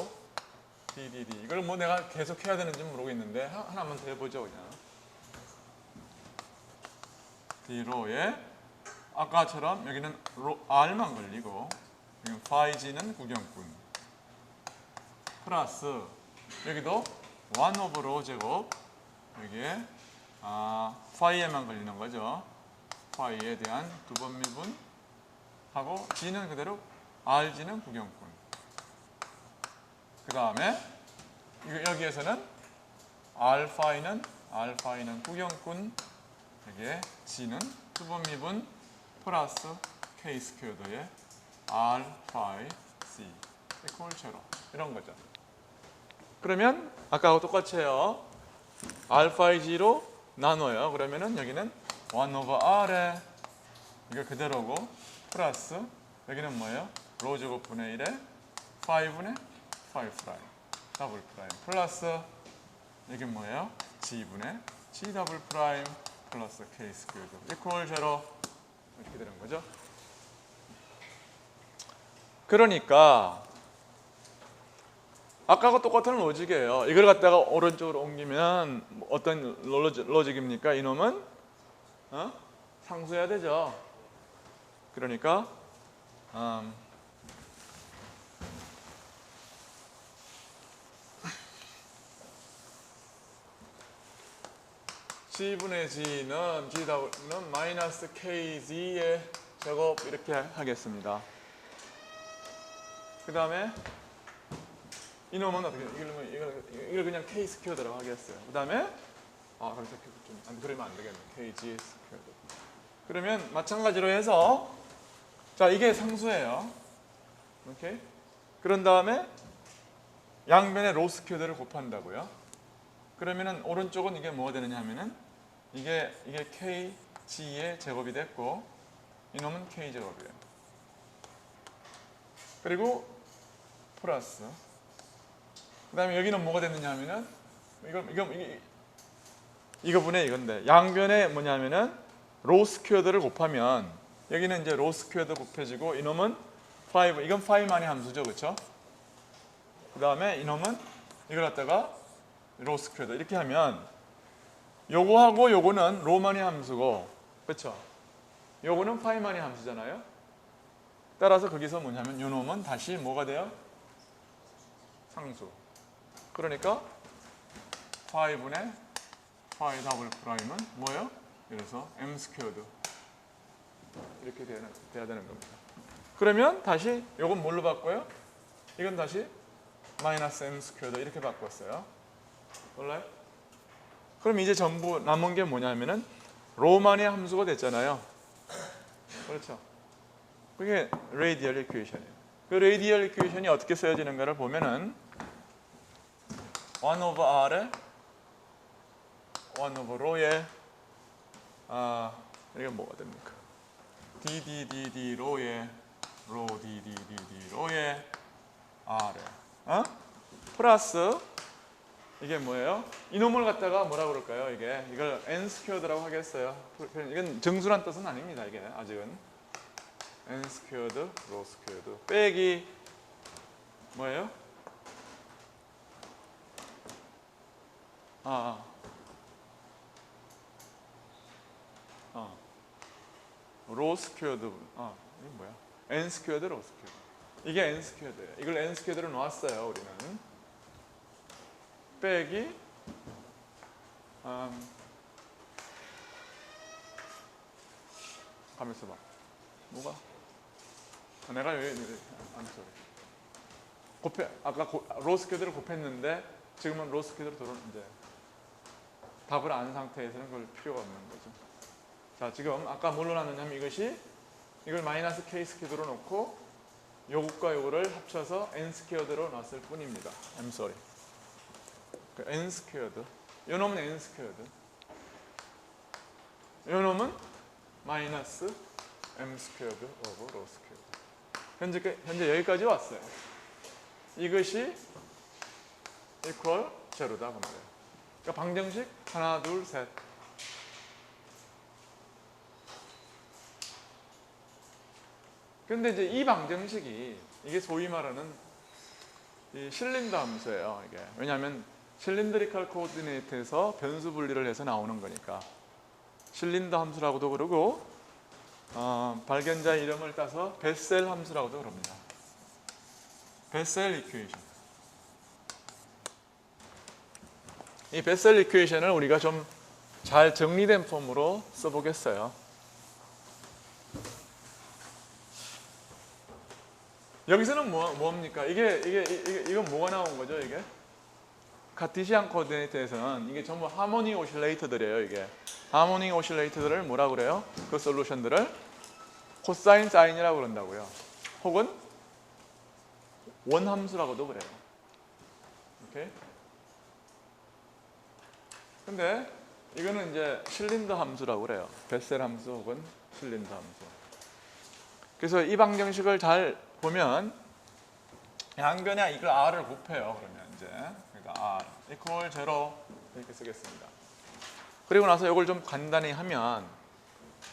ddd 이걸 뭐 내가 계속 해야 되는지 모르겠는데 하나만 더 해보죠. 그냥 d로에 아까처럼 여기는 r만 걸리고 여기는 phi g는 구경꾼 플러스 여기도 1 오브 로 제곱 여기에 phi에만 걸리는 거죠. phi에 대한 두 번 미분 하고 g는 그대로 rg는 구경꾼. 그 다음에 여기에서는 rphi는 구경꾼 여기에 g는 두 번 미분 플러스 k 스퀘어드에 r phi c 이퀄 제로 이런 거죠. 그러면 아까하고 똑같이 해요. r phi g로 나눠요. 그러면은 여기는 1 over r에 이거 그대로고 플러스 여기는 뭐예요? 로 제곱분의 1에 5분의 5 프라임 더블 프라임 플러스 여기 뭐예요? g분의 g 더블 프라임 플러스 k 스퀘어드 이퀄 제로 이렇게 되는 거죠. 그러니까 아까하고 똑같은 로직이에요. 이걸 갖다가 오른쪽으로 옮기면 어떤 로직입니까? 이놈은 상수해야 되죠. 그러니까 g분의 g는 g는 마이너스 kg의 제곱 이렇게 하겠습니다. 그 다음에 이놈은 어떻게 이걸 그냥 k 스퀘어드라고 하겠어요. 그 다음에 그래서 좀 그러면 안 되겠네. kg 스퀘어드. 그러면 마찬가지로 해서 자 이게 상수예요. 오케이. 그런 다음에 양변의 로 스퀘어드를 곱한다고요. 그러면은 오른쪽은 이게 뭐가 되느냐 하면은 이게 kg의 제곱이 됐고 이놈은 k 제곱이에요. 그리고 플러스 그 다음에 여기는 뭐가 됐느냐 하면은 이거분의 이건데 양변에 뭐냐면은 로 스퀘어드를 곱하면 여기는 이제 로 스퀘어드 곱해지고 이놈은 5 이건 5만의 함수죠. 그렇죠? 그 다음에 이놈은 이걸 갖다가 로 스퀘어드 이렇게 하면 요거하고 요거는 로만의 함수고 그렇죠? 요거는 5만의 함수잖아요. 따라서 거기서 뭐냐면 요놈은 다시 뭐가 돼요? 상수. 그러니까 5분의 파이 더블 프라임은 뭐예요? 그래서 m 스퀘어드 이렇게 돼야 되는 겁니다. 그러면 다시 이건 뭘로 바꿔요? 이건 다시 마이너스 m 스퀘어드 이렇게 바꿨어요. 몰라요? 그럼 이제 전부 남은 게 뭐냐면은 로만의 함수가 됐잖아요. 그렇죠? 그게 레이디얼 이퀘이션이에요. 그 레이디얼 이퀘이션이 어떻게 쓰여지는가를 보면은 1 over r에 1 over rho에 이게 뭐가 됩니까? dd rho에 rho dd rho에 r에 플러스 이게 뭐예요? 이놈을 갖다가 뭐라 그럴까요? 이걸 n 스퀘어드라고 하겠어요. 이건 정수란 뜻은 아닙니다. 이게 아직은 n 스퀘어드 rho 스퀘어드 빼기 뭐예요? 로 스퀘어드 이게 뭐야? n 스퀘어드 로 스퀘어드 이게 n 스퀘어드예요. 이걸 n 스퀘어드로 놓았어요. 우리는 빼기 가만 있어봐. 뭐가? 내가 왜 곱해 아까 로 스퀘어드를 곱했는데 지금은 로 스퀘어드로 돌아오는데 답을 안 상태에서는 그걸 필요가 없는 거죠. 자, 지금 아까 뭘로 나눴냐면 이걸 마이너스 k 스퀘어드로 놓고 요것과 요거를 합쳐서 n 스퀘어드로 놨을 뿐입니다. I'm sorry. 그 n 스퀘어드. 요 놈은 n 스퀘어드. 요 놈은 마이너스 m 스퀘어드 오버 로 스퀘어드. 현재 여기까지 왔어요. 이것이 equal 제로다 그 말이에요. 그러니까 방정식 하나, 둘, 셋. 근데 이제 이 방정식이 이게 소위 말하는 이 실린더 함수예요. 이게 왜냐하면 실린드리컬 코오디네이트에서 변수 분리를 해서 나오는 거니까 실린더 함수라고도 그러고 발견자 이름을 따서 베셀 함수라고도 그럽니다. 베셀 이퀘이션. 이 베셀 이퀘이션을 우리가 좀 잘 정리된 폼으로 써보겠어요. 여기서는 뭡니까? 이건 뭐가 나온 거죠? 이게 카티시안 코오디네이트에서는 이게 전부 하모닉 오실레이터들이에요. 이게 하모닉 오실레이터들을 뭐라 그래요? 그 솔루션들을 코사인 사인이라고 그런다고요. 혹은 원함수라고도 그래요. 오케이? 근데 이거는 이제 실린더 함수라고 그래요. 베셀 함수 혹은 실린더 함수. 그래서 이 방정식을 잘 보면 양변에 이걸 r을 곱해요. 그러면 이제 그러니까 r equal 0 이렇게 쓰겠습니다. 그리고 나서 이걸 좀 간단히 하면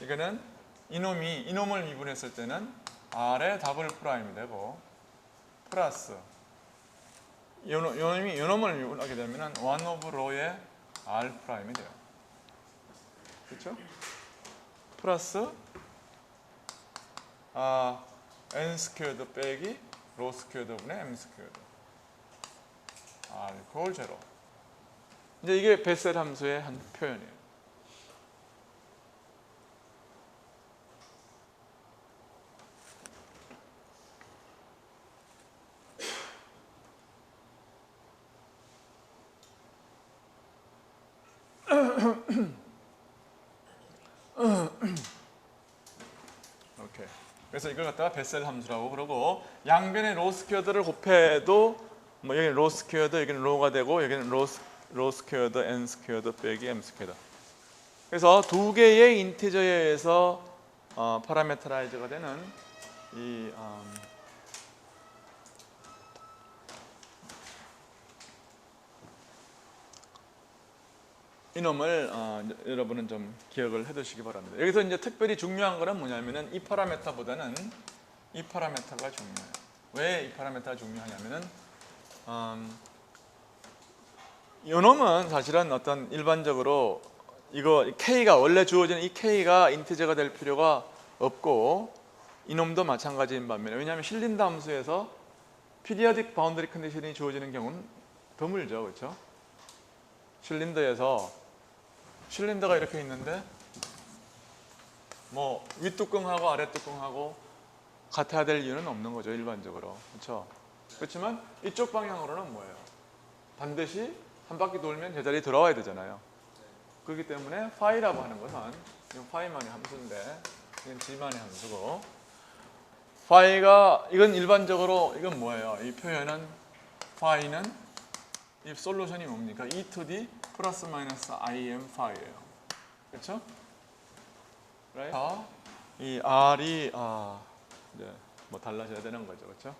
이거는 이놈을 미분했을 때는 r의 더블 프라임이 되고 플러스 요놈을 미분하게 되면 1 over rho의 r 프라임이 돼요. 그렇죠? 플러스 n 스퀘어드 빼기 로 스퀘어드 분의 m 스퀘어드 r equal 0. 이제 이게 베셀 함수의 한 표현이에요. 오케이. 그래서 이걸 갖다가 베셀 함수라고 그러고 양변의 로 스퀘어드를 곱해도 뭐 여기는 로 스퀘어드 여기는 로가 되고 여기는 로 스퀘어드 n 스퀘어드 빼기 m 스퀘어드. 그래서 두 개의 인티저에 의해서 파라메터라이즈가 되는 이 이놈을 여러분은 좀 기억을 해두시기 바랍니다. 여기서 이제 특별히 중요한 거는 뭐냐면은 이 파라메터보다는 이 파라메터가 중요해요. 왜 이 파라메터가 중요하냐면은 이놈은 사실은 어떤 일반적으로 이거 k가 원래 주어지는 이 k가 인티저가 될 필요가 없고 이놈도 마찬가지인 반면에 왜냐하면 실린더 함수에서 피리어딕 바운더리 컨디션이 주어지는 경우는 드물죠, 그렇죠? 실린더가 이렇게 있는데 뭐 윗뚜껑하고 아랫뚜껑하고 같아야 될 이유는 없는 거죠, 일반적으로. 그렇죠? 그렇지만 이쪽 방향으로는 뭐예요? 반드시 한 바퀴 돌면 제자리에 돌아와야 되잖아요. 그렇기 때문에 파이라고 하는 것은 이건 파이만의 함수인데 이건 g만의 함수고, 파이가 이건 일반적으로 이건 뭐예요? 이 표현은 파이는 이 솔루션이 뭡니까? e to d 플러스 마이너스 im 파이예요. 그렇죠? right? 이 r이 이제 뭐 달라져야 되는 거죠, 그렇죠?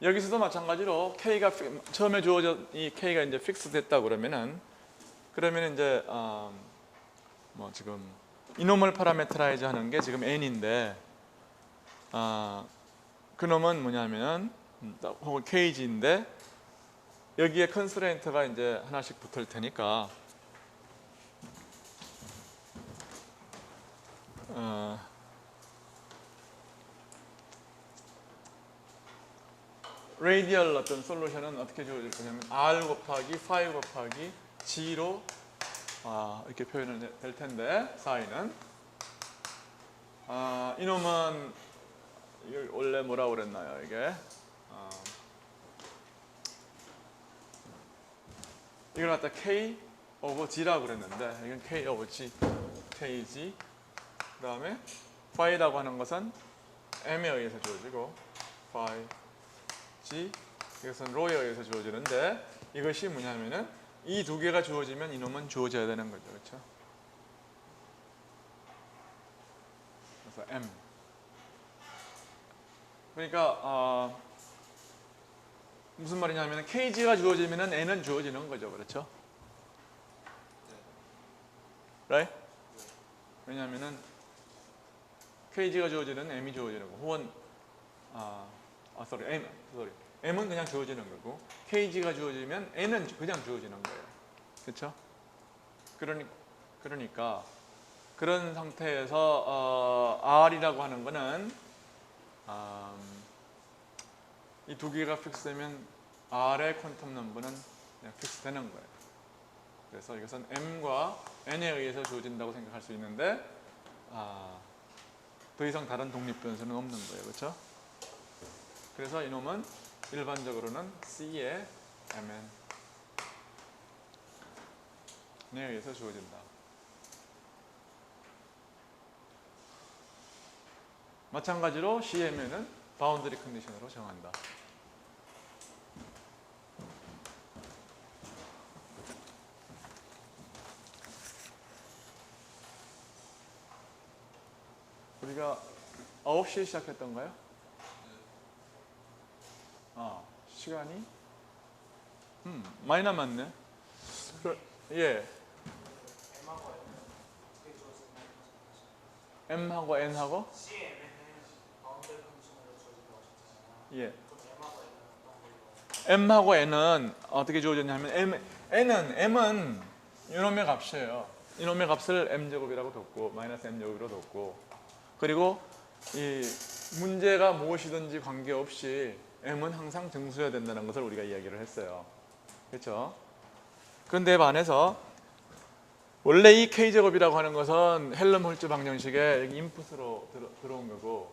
여기서도 마찬가지로 k가 처음에 주어져 이 k가 이제 픽스 됐다 그러면 이제 뭐 지금 이놈을 파라메트라이즈 하는 게 지금 n인데 그놈은 뭐냐면 혹은 kg인데 여기에 컨스트레인트가 이제 하나씩 붙을 테니까 레이디얼 어떤 솔루션은 어떻게 주어질 거냐면 r 곱하기 5 곱하기 g로 이렇게 표현을 될 텐데, 사인은 이놈은 이걸 원래 뭐라고 그랬나요? 이게 이걸 갖다 k over g라고 그랬는데 이건 k over g, kg. 그 다음에 phi라고 하는 것은 m에 의해서 주어지고 phi g, 이것은 rho에 의해서 주어지는데 이것이 뭐냐면은 이 두 개가 주어지면 이놈은 주어져야 되는 거죠, 그렇죠? 그래서 m. 그러니까 무슨 말이냐면 kg가 주어지면은 n은 주어지는 거죠, 그렇죠? right? 왜냐하면은 kg가 주어지는 m이 주어지는 거, 혹은 m은 그냥 주어지는 거고 kg가 주어지면 n은 그냥 주어지는 거예요, 그렇죠? 그러니까 그런 상태에서 r이라고 하는 거는 이 두 개가 픽스되면 r의 퀀텀 넘버는 그냥 픽스되는 거예요. 그래서 이것은 m과 n에 의해서 주어진다고 생각할 수 있는데 더 이상 다른 독립 변수는 없는 거예요, 그렇죠? 그래서 이놈은 일반적으로는 C의 MN에 의해서 주어진다. 마찬가지로 CMN은 바운더리 컨디션으로 정한다. 우리가 9시에 시작했던가요? 시간이 많이 남았네. 예. M하고 N하고? 예. M하고 N은 어떻게 주어졌냐면 M은 이놈의 값이에요. 이놈의 값을 M제곱이라고 뒀고 마이너스 M제곱으로 뒀고, 그리고 이 문제가 무엇이든지 관계없이 M은 항상 정수여야 된다는 것을 우리가 이야기를 했어요. 그렇죠? 그런데 반해서 원래 이 K제곱이라고 하는 것은 헬름홀츠 방정식에 여기 인풋으로 들어온 거고,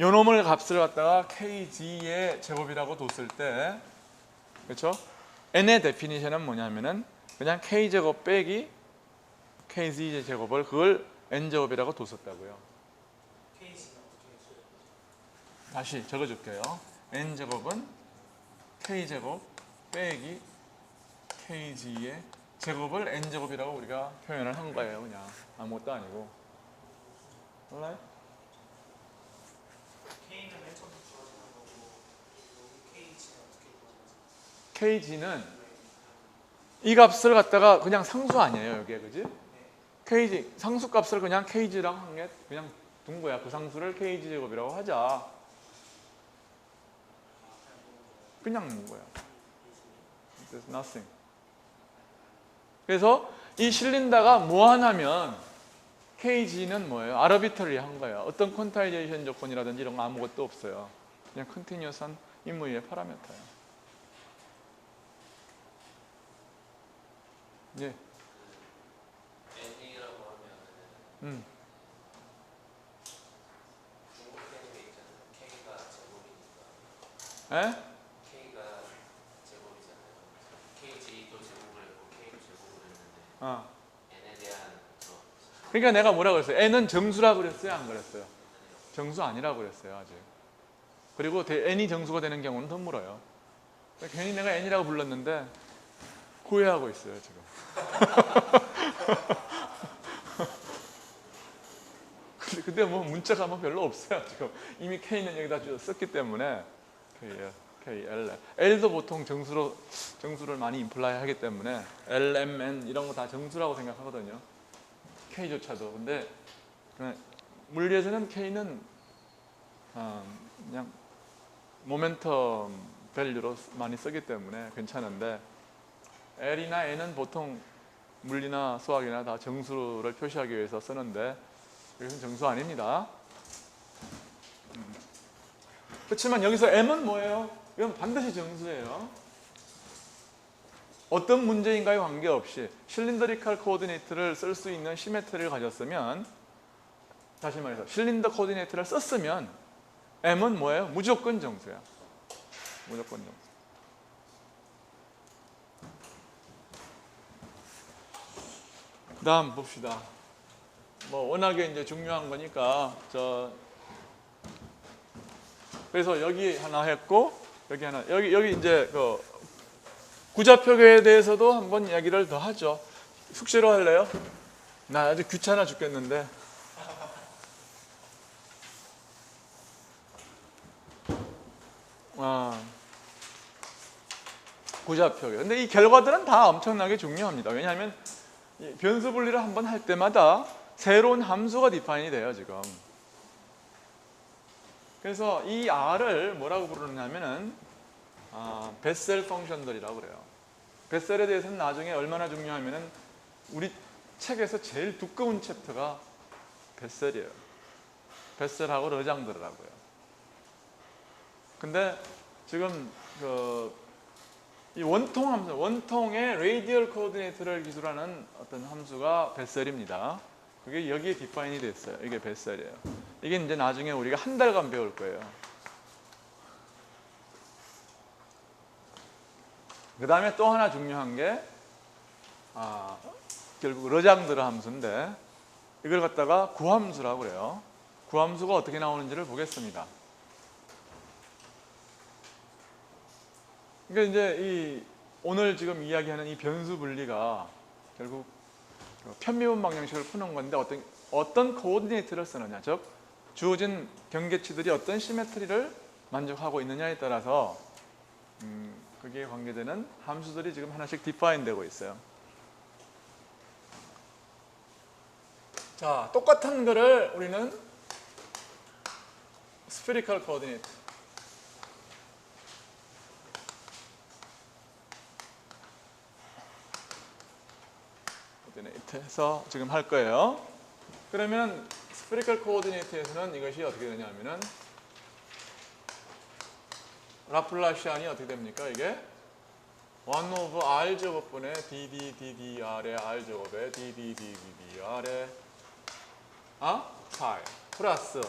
요놈을 값을 갖다가 KG의 제곱이라고 뒀을 때, 그렇죠? N의 데피니션은 뭐냐면은 그냥 K제곱 빼기 KG 제곱을 그걸 N제곱이라고 뒀었다고요. 다시 적어줄게요. N제곱은 K제곱 빼기 KG의 제곱을 N제곱이라고 우리가 표현을 한 거예요. 그냥 아무것도 아니고. 몰라요? K는 맨 처음 주어지는 거고 여기 KG는 어떻게 주어지는지. KG는 이 값을 갖다가 그냥 상수 아니에요, 여기에, 그지? KG 상수 값을 그냥 KG라고 한 게 그냥 둔 거야. 그 상수를 KG 제곱이라고 하자. 그냥 놓은 거야. There's nothing. 그래서 이 실린더가 무한하면 KG는 뭐예요? 아르비터리 한 거예요. 어떤 퀀타이제이션 조건이라든지 이런 거 아무것도 없어요. 그냥 컨티뉴어스한 임무의 파라미터예요. 예. n이라고 하면은 음. 중국 팬이 있잖아요. k가 제곱이니까 에? k가 제곱이잖아요. kg도 제곱을 했고 k도 제곱을 했는데 어. n에 대한 그러니까 내가 뭐라고 그랬어요? n은 정수라고 그랬어요? 안 그랬어요? 정수 아니라고 그랬어요, 아직. 그리고 n이 정수가 되는 경우는 더 물어요. 괜히 내가 n이라고 불렀는데 후회하고 있어요, 지금. 근데 뭐 문자가 뭐 별로 없어요, 지금. 이미 k는 여기다 썼기 때문에. KL. L도 보통 정수를 많이 임플라이 하기 때문에 L, M, N 이런 거 다 정수라고 생각하거든요. K조차도. 근데 물리에서는 K는 그냥 모멘텀 밸류로 많이 쓰기 때문에 괜찮은데 L이나 N은 보통 물리나 수학이나 다 정수를 표시하기 위해서 쓰는데 여기서는 정수 아닙니다. 그렇지만 여기서 M은 뭐예요? 이건 반드시 정수예요. 어떤 문제인가에 관계없이 실린더리컬 코오디네이트를 쓸 수 있는 시메트리를 가졌으면, 다시 말해서 실린더 코오디네이트를 썼으면 M은 뭐예요? 무조건 정수야. 무조건 정수. 다음 봅시다. 뭐 워낙에 이제 중요한 거니까 그래서 여기 하나 했고 여기 하나 여기 이제 그 구좌표계에 대해서도 한번 이야기를 더 하죠. 숙제로 할래요? 나 아주 귀찮아 죽겠는데. 구좌표계. 근데 이 결과들은 다 엄청나게 중요합니다. 왜냐하면 이 변수 분리를 한번 할 때마다 새로운 함수가 디파인이 돼요, 지금. 그래서 이 R을 뭐라고 부르냐면은 베셀 펑션들이라고 그래요. 베셀에 대해서는 나중에 얼마나 중요하면은 우리 책에서 제일 두꺼운 챕터가 베셀이에요. 베셀하고 르장드르라고요. 근데 지금 이 원통 함수, 원통의 레이디얼 코오디네이트를 기술하는 어떤 함수가 베셀입니다. 그게 여기에 디파인이 됐어요. 이게 베셀이에요. 이게 이제 나중에 우리가 한 달간 배울 거예요. 그 다음에 또 하나 중요한 게 결국 르장드르 함수인데 이걸 갖다가 구함수라고 그래요. 구함수가 어떻게 나오는지를 보겠습니다. 그러니까 이제 오늘 지금 이야기하는 이 변수 분리가 결국 편미분 방정식을 푸는 건데 어떤 코오디네이트를 쓰느냐, 즉 주어진 경계치들이 어떤 시메트리를 만족하고 있느냐에 따라서 거기에 관계되는 함수들이 지금 하나씩 디파인 되고 있어요. 자, 똑같은 거를 우리는 스페리컬 코오디네이트, 코오디네이트에서 지금 할 거예요. 그러면 스페리컬 코오디네이트에서는 이것이 어떻게 되냐면은 라플라시안이 어떻게 됩니까? 이게 1 over r 제곱분의 dd ddr의 r 제곱에 dd ddr의 파이 플러스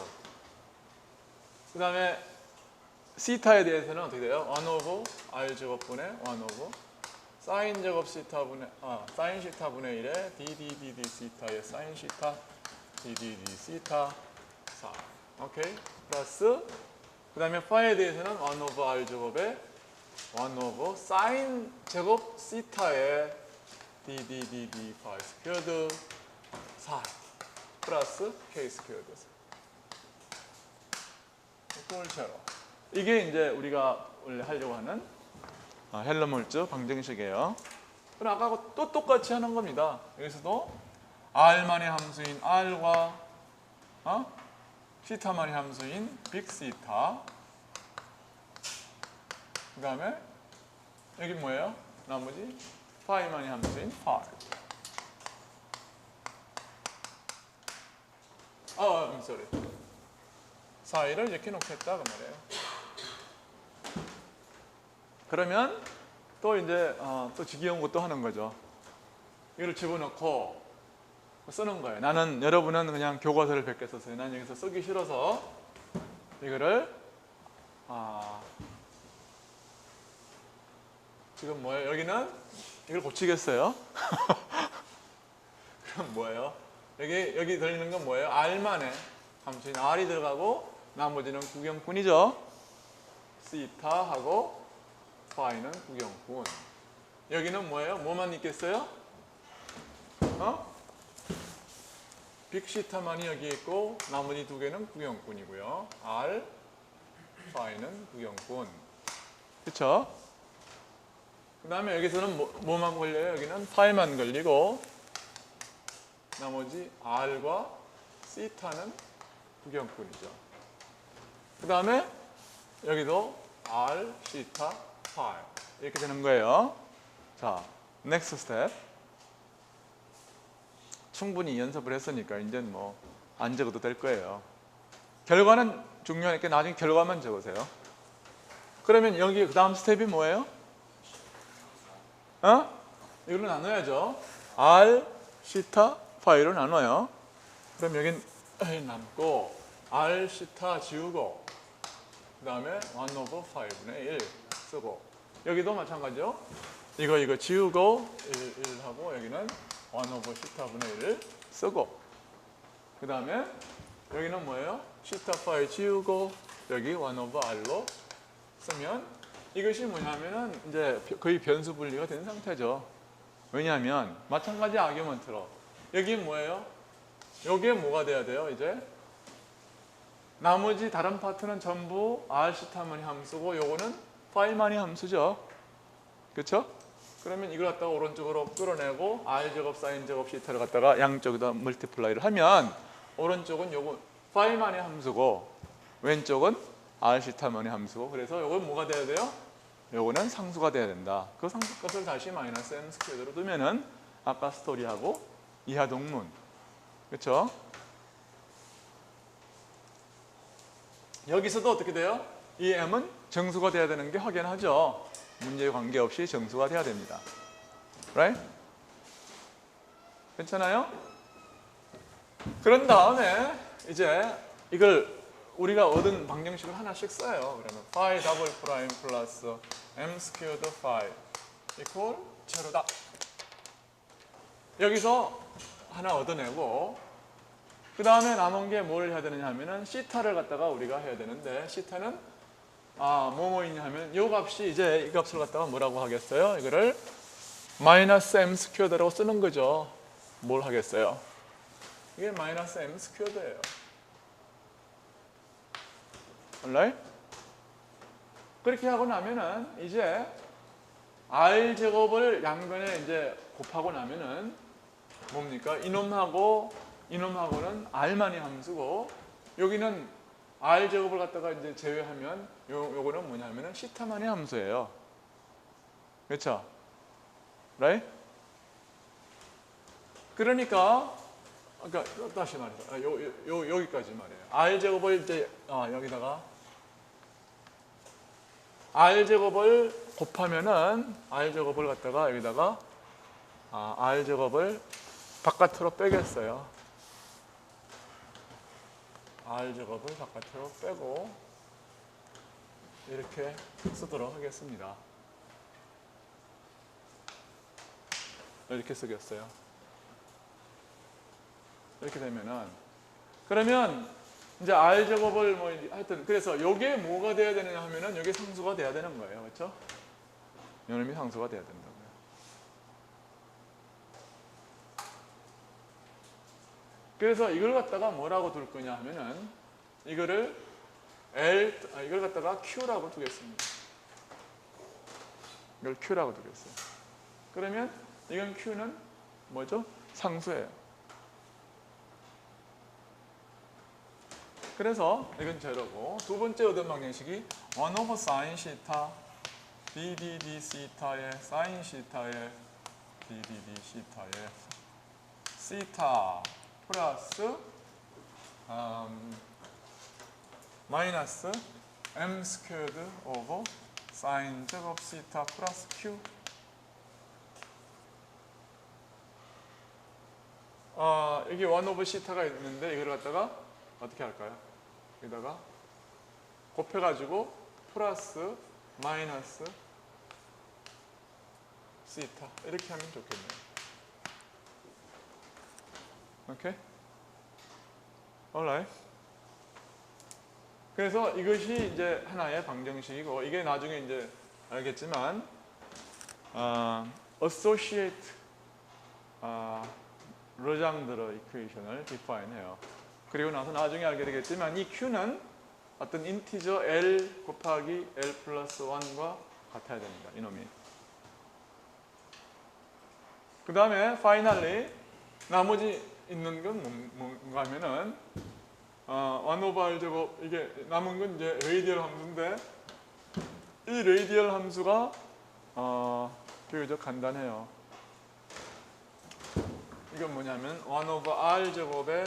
그 다음에 시타에 대해서는 어떻게 돼요? 1 over r 제곱분의 1 over 사인 제곱 시타분의 사인 시타분의 1에 dd dd 시타의 사인 시타 dd dd 시타 4 오케이 플러스 그 다음에 파이에 대해서는 1 over r 제곱에 1 over 사인 제곱 시타의 dd dd 파이 스퀘어드 4 플러스 k 스퀘어드 꼴처럼 이게 이제 우리가 원래 하려고 하는 헬름홀츠 방정식이에요. 그럼 아까 또 똑같이 하는 겁니다. 여기서도 r만의 함수인 r과 시타만의 함수인 빅시타 그 다음에 여기 뭐예요? 나머지 파이만의 함수인 파이 sorry 사이를 이렇게 놓겠다 그 말이에요. 그러면 또 이제 또 지겨운 것도 하는 거죠. 이걸 집어넣고 쓰는 거예요. 나는 여러분은 그냥 교과서를 100개 썼어요. 난 여기서 쓰기 싫어서 이거를 지금 뭐예요? 여기는 이걸 고치겠어요. 그럼 뭐예요? 여기 들리는 건 뭐예요? R만의 함수인 R이 들어가고 나머지는 구경꾼이죠. 시타하고 파이는 구경꾼. 여기는 뭐예요? 뭐만 있겠어요? 빅시타만이 여기 있고 나머지 두 개는 구경꾼이고요. R, 파이는 구경꾼. 그쵸? 그 다음에 여기서는 뭐만 걸려요? 여기는 파이만 걸리고 나머지 R과 시타는 구경꾼이죠. 그 다음에 여기도 R, 시타, 파이 이렇게 되는 거예요. 자, next step. 충분히 연습을 했으니까 이제 뭐 안 적어도 될 거예요. 결과는 중요하니까 나중에 결과만 적으세요. 그러면 여기 그 다음 스텝이 뭐예요? 이걸로 나눠야죠. R, 시타, 파이로 나눠요. 그럼 여긴 남고 R, 시타 지우고 그 다음에 1 over 5분의 1 쓰고 여기도 마찬가지죠. 이거 지우고 1 하고 여기는 1 over 시타분의 1을 쓰고 그 다음에 여기는 뭐예요? 시타 파이 지우고 여기 1 over r로 쓰면 이것이 뭐냐면은 이제 거의 변수 분리가 된 상태죠. 왜냐하면 마찬가지 아규먼트로 여기 뭐예요? 여기에 뭐가 돼야 돼요? 이제 나머지 다른 파트는 전부 r 시타만이 함수고 요거는 파이만이 함수죠. 그렇죠? 그러면 이걸 갖다가 오른쪽으로 끌어내고 r 제곱 사인 제곱 시타를 갖다가 양쪽에다 멀티플라이를 하면 오른쪽은 요거 파이만의 함수고 왼쪽은 r 시타만의 함수고 그래서 요건 뭐가 돼야 돼요? 요거는 상수가 돼야 된다. 그 상수값을 다시 마이너스 m 스퀘어로 두면은 아까 스토리하고 이하 동문 그렇죠? 여기서도 어떻게 돼요? 이 m은 정수가 돼야 되는 게 확연하죠. 문제에 관계없이 정수가 돼야 됩니다. Right? 괜찮아요? 그런 다음에 이제 이걸 우리가 얻은 방정식을 하나씩 써요. 그러면 phi 더블 프라임 플러스 m 스퀘어드 phi 이퀄 제로다. 여기서 하나 얻어내고 그 다음에 남은 게 뭘 해야 되느냐 하면은 시타를 갖다가 우리가 해야 되는데 시타는 뭐뭐 있냐 하면 이 값이 이제 이 값을 갖다가 뭐라고 하겠어요? 이거를 마이너스 m 스퀘어드라고 쓰는 거죠. 뭘 하겠어요? 이게 마이너스 m 스퀘어드예요. alright? 그렇게 하고 나면은 이제 r 제곱을 양변에 이제 곱하고 나면은 뭡니까? 이놈하고는 r만이 함수고 여기는 r 제곱을 갖다가 이제 제외하면 요거는 뭐냐면은 시타만의 함수예요. 그렇죠? right? 그러니까 다시 말해서 여기까지 말해요. r 제곱을 이제 여기다가 r 제곱을 곱하면은 r 제곱을 갖다가 여기다가 r 제곱을 바깥으로 빼겠어요. r 제곱을 바깥으로 빼고 이렇게 쓰도록 하겠습니다. 이렇게 쓰겠어요. 이렇게 되면은 그러면 이제 r 제곱을 뭐 하여튼 그래서 요게 뭐가 돼야 되느냐 하면은 요게 상수가 돼야 되는 거예요. 그렇죠? 요놈이 상수가 돼야 된다고요. 그래서 이걸 갖다가 뭐라고 둘 거냐 하면은 이걸 갖다가 q라고 두겠습니다. 이걸 q라고 두겠어요. 그러면 이건 q는 뭐죠? 상수예요. 그래서 이건 제로고 두 번째 얻은 방정식이 1 over sin 시타 ddd 시타의 sin 시타의 ddd 시타의 시타 플러스 마이너스 m 스퀘어드 오버 사인 제곱 시타 플러스 q. 이게 1 오브 시타가 있는데 이걸 갖다가 어떻게 할까요? 여기다가 곱해가지고 플러스 마이너스 시타 이렇게 하면 좋겠네요. 오케이? alright. 그래서 이것이 이제 하나의 방정식이고 이게 나중에 이제 알겠지만 associate 르장드러 이퀘이션을 디파인해요. 그리고 나서 나중에 알게 되겠지만 이 q는 어떤 인티저 l 곱하기 l 플러스 1과 같아야 됩니다. 이놈이. 그 다음에 finally 나머지 있는 건 뭔가 하면은 1 오버 r 제곱 이게 남은 건 이제 레이디얼 함수인데 이 레이디얼 함수가 비교적 간단해요. 이건 뭐냐면 1 오버 r 제곱에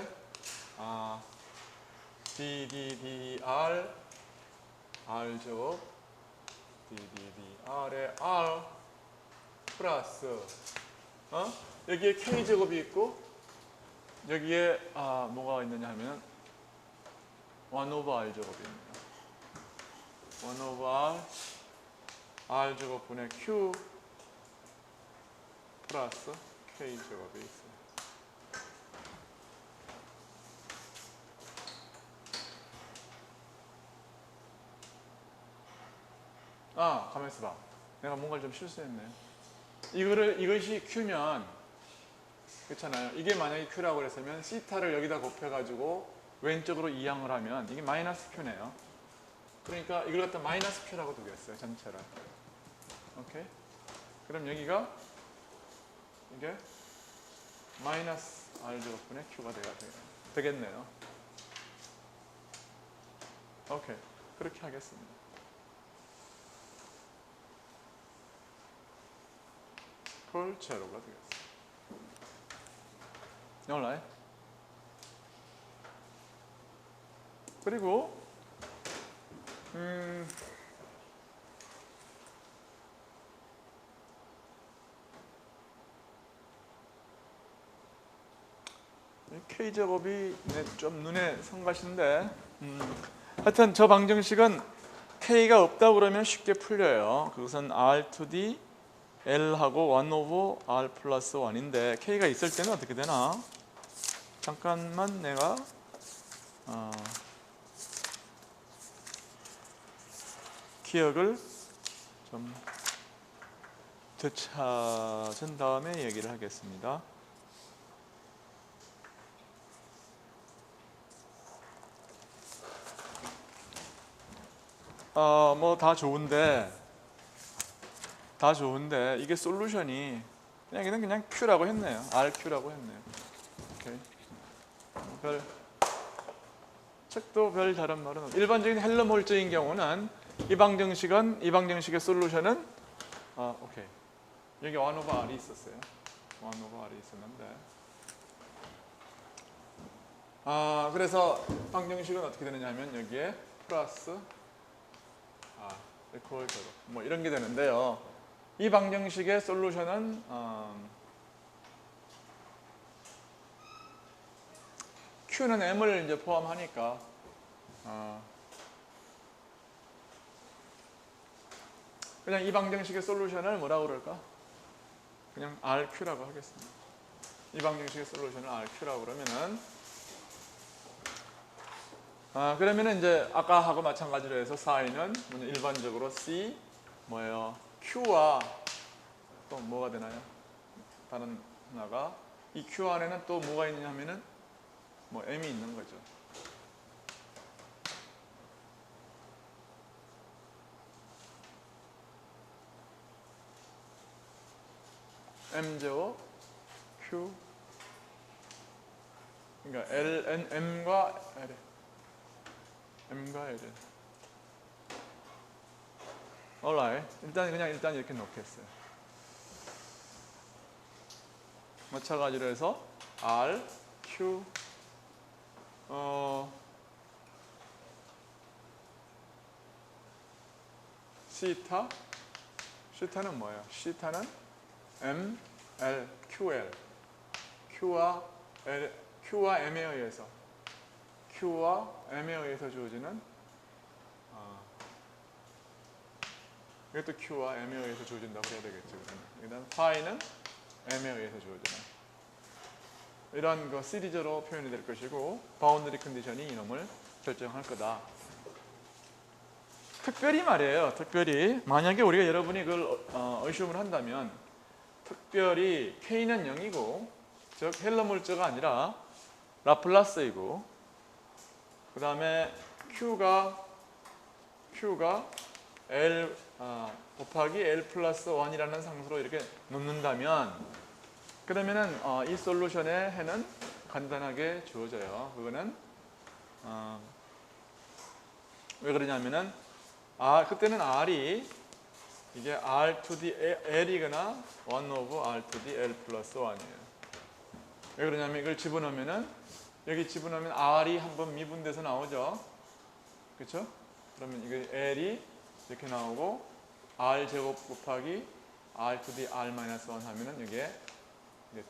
ddr r 제곱 dddr의 r 플러스 여기에 k 제곱이 있고 여기에 뭐가 있느냐 하면 1 오버 r 제곱입니다. 1 오버 r 제곱분의 q 플러스 k 제곱이 있어요. 가만 있어봐. 내가 뭔가를 좀 실수했네요. 이것이 q면 그렇잖아요. 이게 만약에 q라고 그랬으면 시타를 여기다 곱해가지고 왼쪽으로 이항을 하면 이게 마이너스 q네요. 그러니까 이걸 갖다 마이너스 q라고 두겠어요. 전체를. 오케이? 그럼 여기가 이게 마이너스 r 제곱분의 q가 되겠네요. 오케이. 그렇게 하겠습니다. 폴 제로가 되겠습니다. alright. 그리고 K제곱이 좀 눈에 성가신데 하여튼 저 방정식은 K가 없다고 그러면 쉽게 풀려요. 그것은 R to D L하고 1 오버 R 플러스 1인데 K가 있을 때는 어떻게 되나? 잠깐만 내가 기억을 좀 되찾은 다음에 얘기를 하겠습니다. 뭐 다 좋은데 이게 솔루션이 그냥 Q라고 했네요. RQ라고 했네요. 오케이. 책도 별 다른 말은 없어요. 일반적인 헬름홀츠인 경우는 이 방정식의 솔루션은 오케이. 여기 1 오버 R이 있었어요. 1 오버 R이 있었는데 그래서 방정식은 어떻게 되느냐 하면 여기에 플러스 이퀄 제로 뭐 이런 게 되는데요. 이 방정식의 솔루션은 Q는 M을 이제 포함하니까 그냥 이 방정식의 솔루션을 뭐라고 그럴까? 그냥 RQ라고 하겠습니다. 이 방정식의 솔루션을 RQ라고 그러면은 그러면은 이제 아까하고 마찬가지로 해서 사인은 일반적으로 C 뭐예요? Q와 또 뭐가 되나요? 다른 하나가 이 Q 안에는 또 뭐가 있느냐 하면은 뭐 M이 있는 거죠. M 제곱 Q 그러니까 M과 L alright. 일단 이렇게 놓겠어요. 마찬가지로 해서 R, Q 시타. 시타는 뭐예요? 시타는 M, L, QL. Q와 M에 의해서 주어지는 이것도 Q와 M에 의해서 주어진다고 해야 되겠죠. 그다음 파이는 M에 의해서 주어지는 이런 거 시리즈로 표현이 될 것이고 바운더리 컨디션이 이놈을 결정할 거다. 특별히 말이에요. 특별히 만약에 우리가 여러분이 그걸 의심을 한다면 특별히 K는 0이고 즉 헬러 물자가 아니라 라플라스이고 그 다음에 Q가 L 곱하기 L 플러스 1이라는 상수로 이렇게 놓는다면 그러면은 이 솔루션의 해는 간단하게 주어져요. 그거는 왜 그러냐면은 그때는 R이 이게 R to the L이거나 1 over R to the L 플러스 1이에요. 왜 그러냐면 이걸 집어넣으면은 여기 집어넣으면 R이 한번 미분돼서 나오죠. 그렇죠? 그러면 이게 L이 이렇게 나오고 R 제곱 곱하기 R to the R 마이너스 1 하면은 이게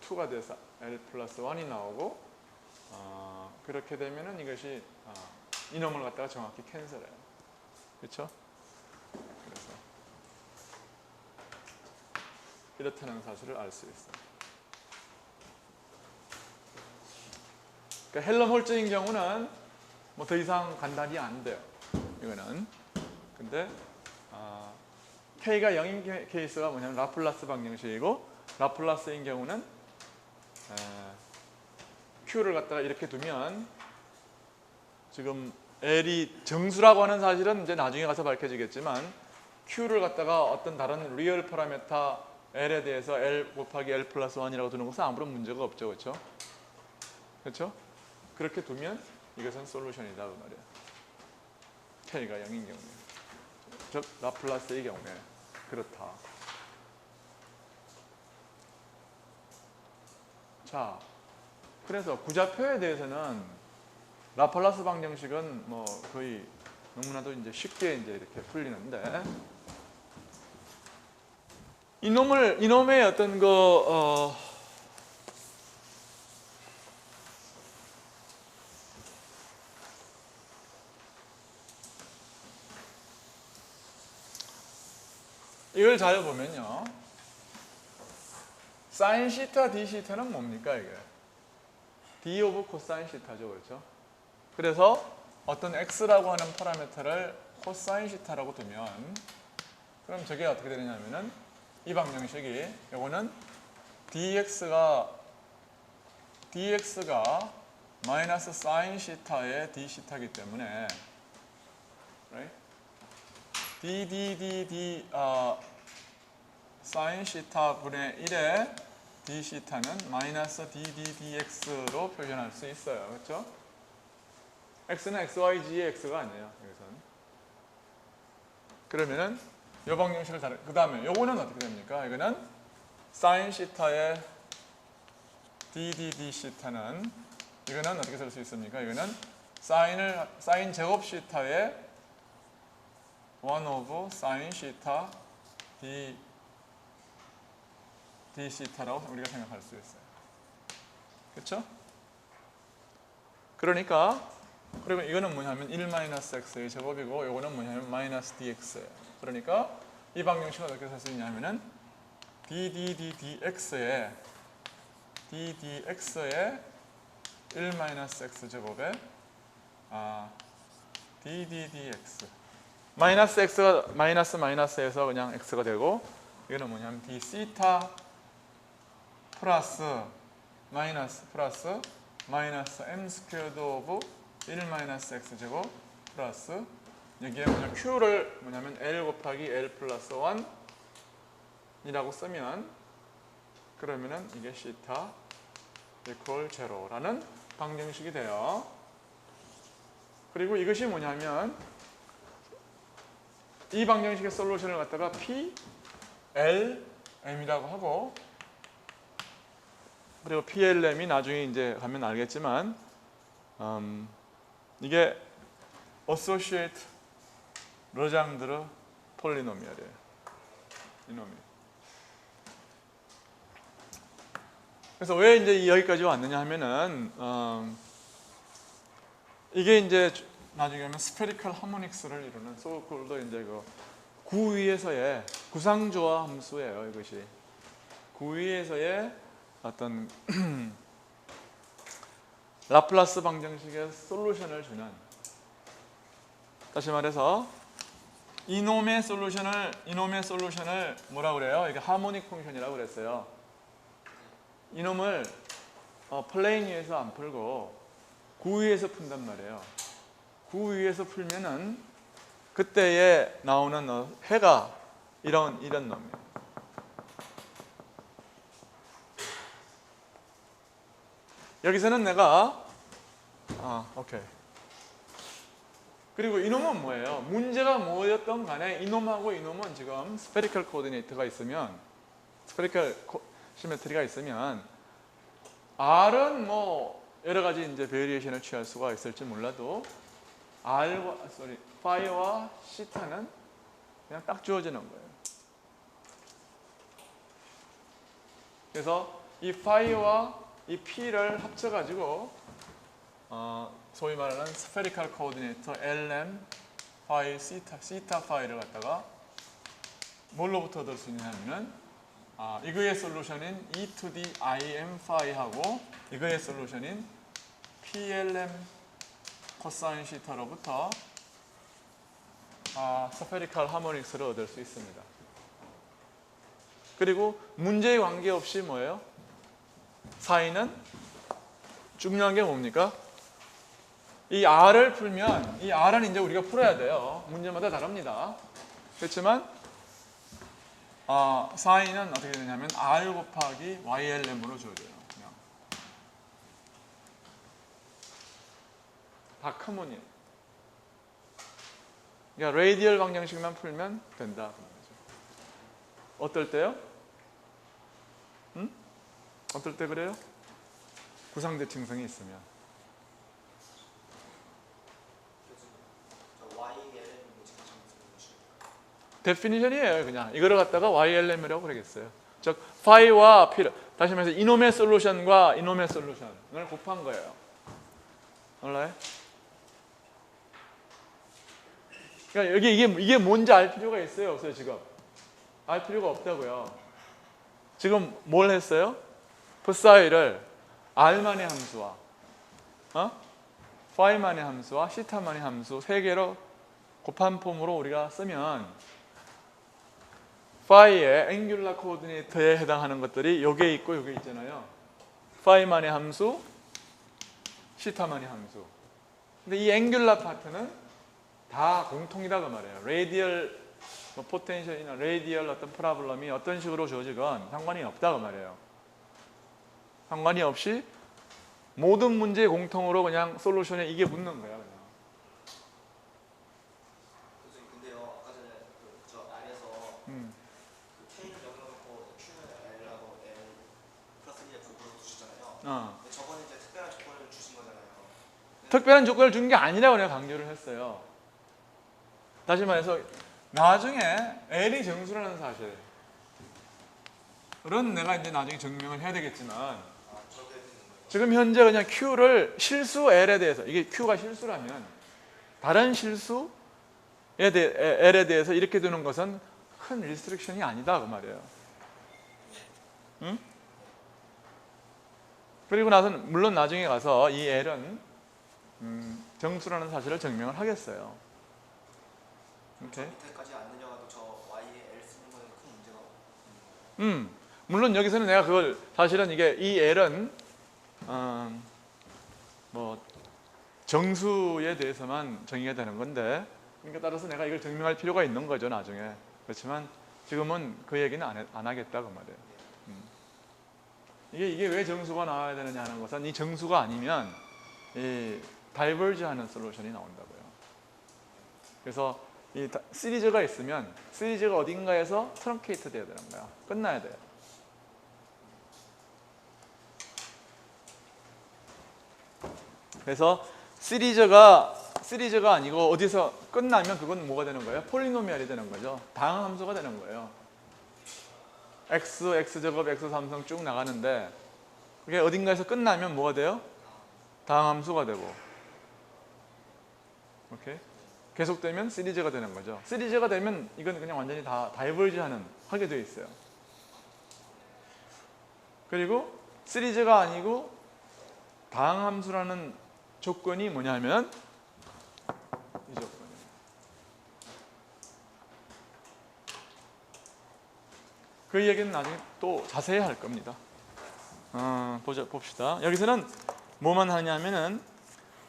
2가 돼서 L 플러스 1이 나오고 그렇게 되면은 이것이 이놈을 갖다가 정확히 캔슬해요. 그렇죠? 그래서 이렇다는 사실을 알 수 있어요. 그러니까 헬럼홀츠인 경우는 뭐 더 이상 간단히 안 돼요. 이거는. 근데 K가 0인 케이스가 뭐냐면 라플라스 방정식이고 라플라스인 경우는 Q를 갖다가 이렇게 두면 지금 L이 정수라고 하는 사실은 이제 나중에 가서 밝혀지겠지만 Q를 갖다가 어떤 다른 리얼 파라미터 L에 대해서 L 곱하기 L 플러스 1이라고 두는 것은 아무런 문제가 없죠. 그렇죠? 그렇죠? 그렇게 두면 이것은 솔루션이다 그 말이에요. K가 0인 경우에. 즉 라플라스의 경우에 그렇다. 자, 그래서 구좌표에 대해서는 라플라스 방정식은 뭐 거의 너무나도 이제 쉽게 이제 이렇게 풀리는데 이놈의 어떤 이걸 잘 보면요. 사인 시타, D 시타는 뭡니까 이게? D 오브 코사인 시타죠, 그렇죠? 그래서 어떤 x라고 하는 파라미터를 코사인 시타라고 두면 그럼 저게 어떻게 되느냐면은 이 방정식이 요거는 dx가 마이너스 사인 시타의 d 시타이기 때문에 right? d 사인 시타 분의 1의 d 시타는 마이너스 dx로 표현할 수 있어요. 그렇죠? x는 xyz의 x가 아니에요. 여기서는. 그러면은 요 방정식을 그 다음에 요거는 어떻게 됩니까? 이거는 사인 시타의 d 시타는 이거는 어떻게 쓸 수 있습니까? 이거는 사인 제곱 시타의 1 오브 사인 시타 d 시타라고 우리가 생각할 수 있어요. 그렇죠? 그러니까 그리고 이거는 뭐냐면 1-x의 제곱이고 이거는 뭐냐면 마이너스 dx예요. 그러니까 이 방정식을 어떻게 쓸 수 있냐면은 ddx의 1-x 제곱에 ddx 마이너스 x가 마이너스에서 그냥 x가 되고 이거는 뭐냐면 d 시타 플러스 m 스퀘어드 오브 1-x 제곱 플러스 여기에 q를 뭐냐면 l 곱하기 l 플러스 1이라고 쓰면 그러면은 이게 시타 이퀄 제로라는 방정식이 돼요. 그리고 이것이 뭐냐면 이 방정식의 솔루션을 갖다가 PLM이라고 하고 그리고 PLM이 나중에 이제 가면 알겠지만 이게 Associate 레장드르 폴리노미얼이에요. 이놈이. 그래서 왜 이제 여기까지 왔느냐 하면은 이게 이제 나중에 하면 스페리컬 하모닉스를 이루는 소콜도 이제 그 구위에서의 구상조화 함수예요. 이것이 구위에서의 어떤 라플라스 방정식의 솔루션을 주는, 다시 말해서 이놈의 솔루션을 뭐라고 그래요? 이게 하모닉 펑션이라고 그랬어요. 이놈을 플레인 위에서 안 풀고 구위에서 푼단 말이에요. 구위에서 풀면은 그때에 나오는 해가 이런 놈이에요. 여기서는 내가 오케이. 그리고 이놈은 뭐예요? 문제가 뭐였던 간에 이놈하고 이놈은 지금 스페리컬 코디네이트가 있으면, 스페리컬 시메트리가 있으면 R은 뭐 여러 가지 이제 베리에이션을 취할 수가 있을지 몰라도 파이와 시타는 그냥 딱 주어지는 거예요. 그래서 이 파이와 이 P를 합쳐가지고 소위 말하는 스페리컬 코디네이터 LM 파이 시타 파이를 갖다가 뭘로부터 얻을 수 있냐 하면은 이거의 솔루션인 E to the IM 파이하고 이거의 솔루션인 PLM 코사인 시타로부터 스페리컬 하모닉스를 얻을 수 있습니다. 그리고 문제에 관계없이 뭐예요? 사이는 중요한 게 뭡니까? 이 R을 풀면, 이 R은 이제 우리가 풀어야 돼요. 문제마다 다릅니다. 그렇지만 사인은 어떻게 되냐면 R 곱하기 YLM으로 주어져요. 그냥 다 커먼이에요. 그러니까 레이디얼 방정식만 풀면 된다. 어떨 때요? 어떨 때 그래요? 구상대칭성이 있으면. 데피니션이에요. 그냥 이거를 갖다가 YLM이라고 그러겠어요. 즉 파이와 P, 다시 말해서 이놈의 솔루션과 이놈의 솔루션을 곱한 거예요. 알아요? 그러니까 여기 이게 뭔지 알 필요가 있어요, 없어요? 지금 알 필요가 없다고요. 지금 뭘 했어요? 프사이를 R만의 함수와 파이만의 함수와 시타만의 함수 세 개로 곱한 폼으로 우리가 쓰면 파이의 앵귤라 코오디네이터에 해당하는 것들이 여기에 있고 여기에 있잖아요. 파이만의 함수, 시타만의 함수. 근데 이 앵귤라 파트는 다 공통이라고 말해요. 레이디얼 포텐셜이나 레이디얼 어떤 프로블럼이 어떤 식으로 주어지건 상관이 없다고 말해요. 상관이 없이 모든 문제의 공통으로 그냥 솔루션에 이게 붙는 거야. 그냥. 교수님 근데요 아까 전에 저 R에서 K는 여기 넣고 Q는 L하고 L 플러스 1에 부분을 주시잖아요. 근데 저번에 이제 특별한 조건을 주신 거잖아요. 특별한 조건을 준 게 아니라고 내가 강조를 했어요. 다시 말해서 나중에 L이 정수라는 사실은 내가 이제 나중에 증명을 해야 되겠지만 지금 현재 그냥 Q를 실수 L에 대해서, 이게 Q가 실수라면 다른 실수에 L에 대해서 이렇게 두는 것은 큰 리스트릭션이 아니다 그 말이에요. 응? 그리고 나서는 물론 나중에 가서 이 L은 정수라는 사실을 증명을 하겠어요. 오케이. 밑에까지 안 내려가도 저 Y에 L 쓰는 거는 큰 문제가 없어요. 물론 여기서는 내가 그걸 사실은 이게 이 L은 뭐 정수에 대해서만 정의가 되는 건데, 그러니까 따라서 내가 이걸 증명할 필요가 있는 거죠 나중에. 그렇지만 지금은 그 얘기는 안 하겠다 그 말이에요. 이게 왜 정수가 나와야 되느냐 하는 것은 이 정수가 아니면 이 다이버지하는 솔루션이 나온다고요. 그래서 이 시리즈가 있으면 시리즈가 어딘가에서 트렁케이트 돼야 되는 거야. 끝나야 돼요. 그래서 시리즈가 아니고 어디서 끝나면 그건 뭐가 되는 거예요? 폴리노미알이 되는 거죠. 다항 함수가 되는 거예요. x, x제곱, x3승 쭉 나가는데 그게 어딘가에서 끝나면 뭐가 돼요? 다항 함수가 되고 오케이? 계속되면 시리즈가 되는 거죠. 시리즈가 되면 이건 그냥 완전히 다 다이버지하는 하게 되어 있어요. 그리고 시리즈가 아니고 다항 함수라는 조건이 뭐냐면 이 조건이에요. 그 얘기는 나중에 또 자세히 할 겁니다. 봅시다. 여기서는 뭐만 하냐면은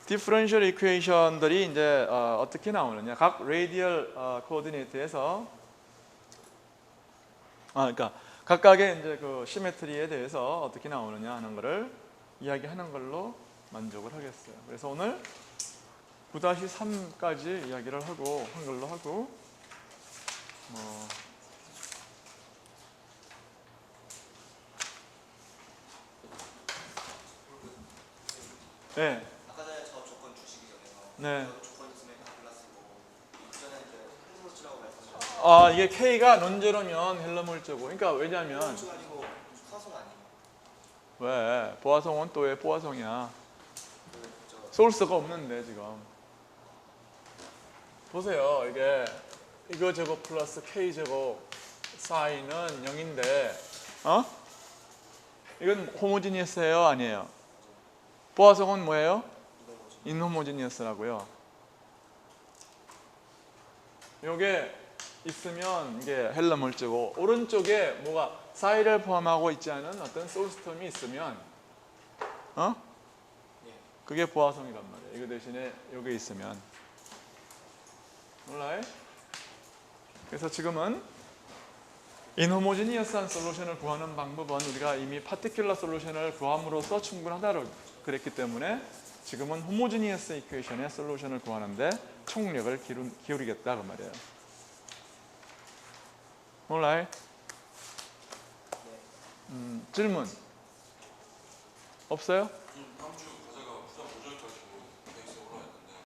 디퍼런셜 이퀘이션들이 이제 어떻게 나오느냐. 각 레이디얼 코오디네이트에서 그러니까 각각의 이제 그 시메트리에 대해서 어떻게 나오느냐 하는 거를 이야기하는 걸로 만족을 하겠어요. 그래서 오늘 9-3까지 이야기를 하고 한 걸로 하고 네. 아까 전에 저 조건 주시기 전에요. 네. 조건 있으면 다 플러스고 이전에 이제 헬무스라고 말씀하셨죠. 이게 K가 논제로면 헬라몰제고. 그러니까 왜냐면 헬무스가 아니고 사성 아니에요. 왜 보아성은 또 왜 보아성이야? 저 소울스가 없는데 지금. 보세요. 이거 제곱 플러스 K 제곱 사인은 0인데 이건 호모지니어스예요? 아니에요? 보아성은 뭐예요? 인호모지니어스라고요. 요게 있으면 이게 헬라몰제고 오른쪽에 뭐가 사이를 포함하고 있지 않은 어떤 소울스텀이 있으면 그게 보아성이란 말이에요. 이거 대신에 요게 있으면 몰라요? 그래서 지금은 인호모지니어스한 솔루션을 구하는 방법은 우리가 이미 파티큘러 솔루션을 구함으로써 충분하다고 그랬기 때문에 지금은 호모지니어스 이퀘이션의 솔루션을 구하는데 총력을 기울이겠다 그 말이에요. 몰라요? 질문 없어요? 다음 주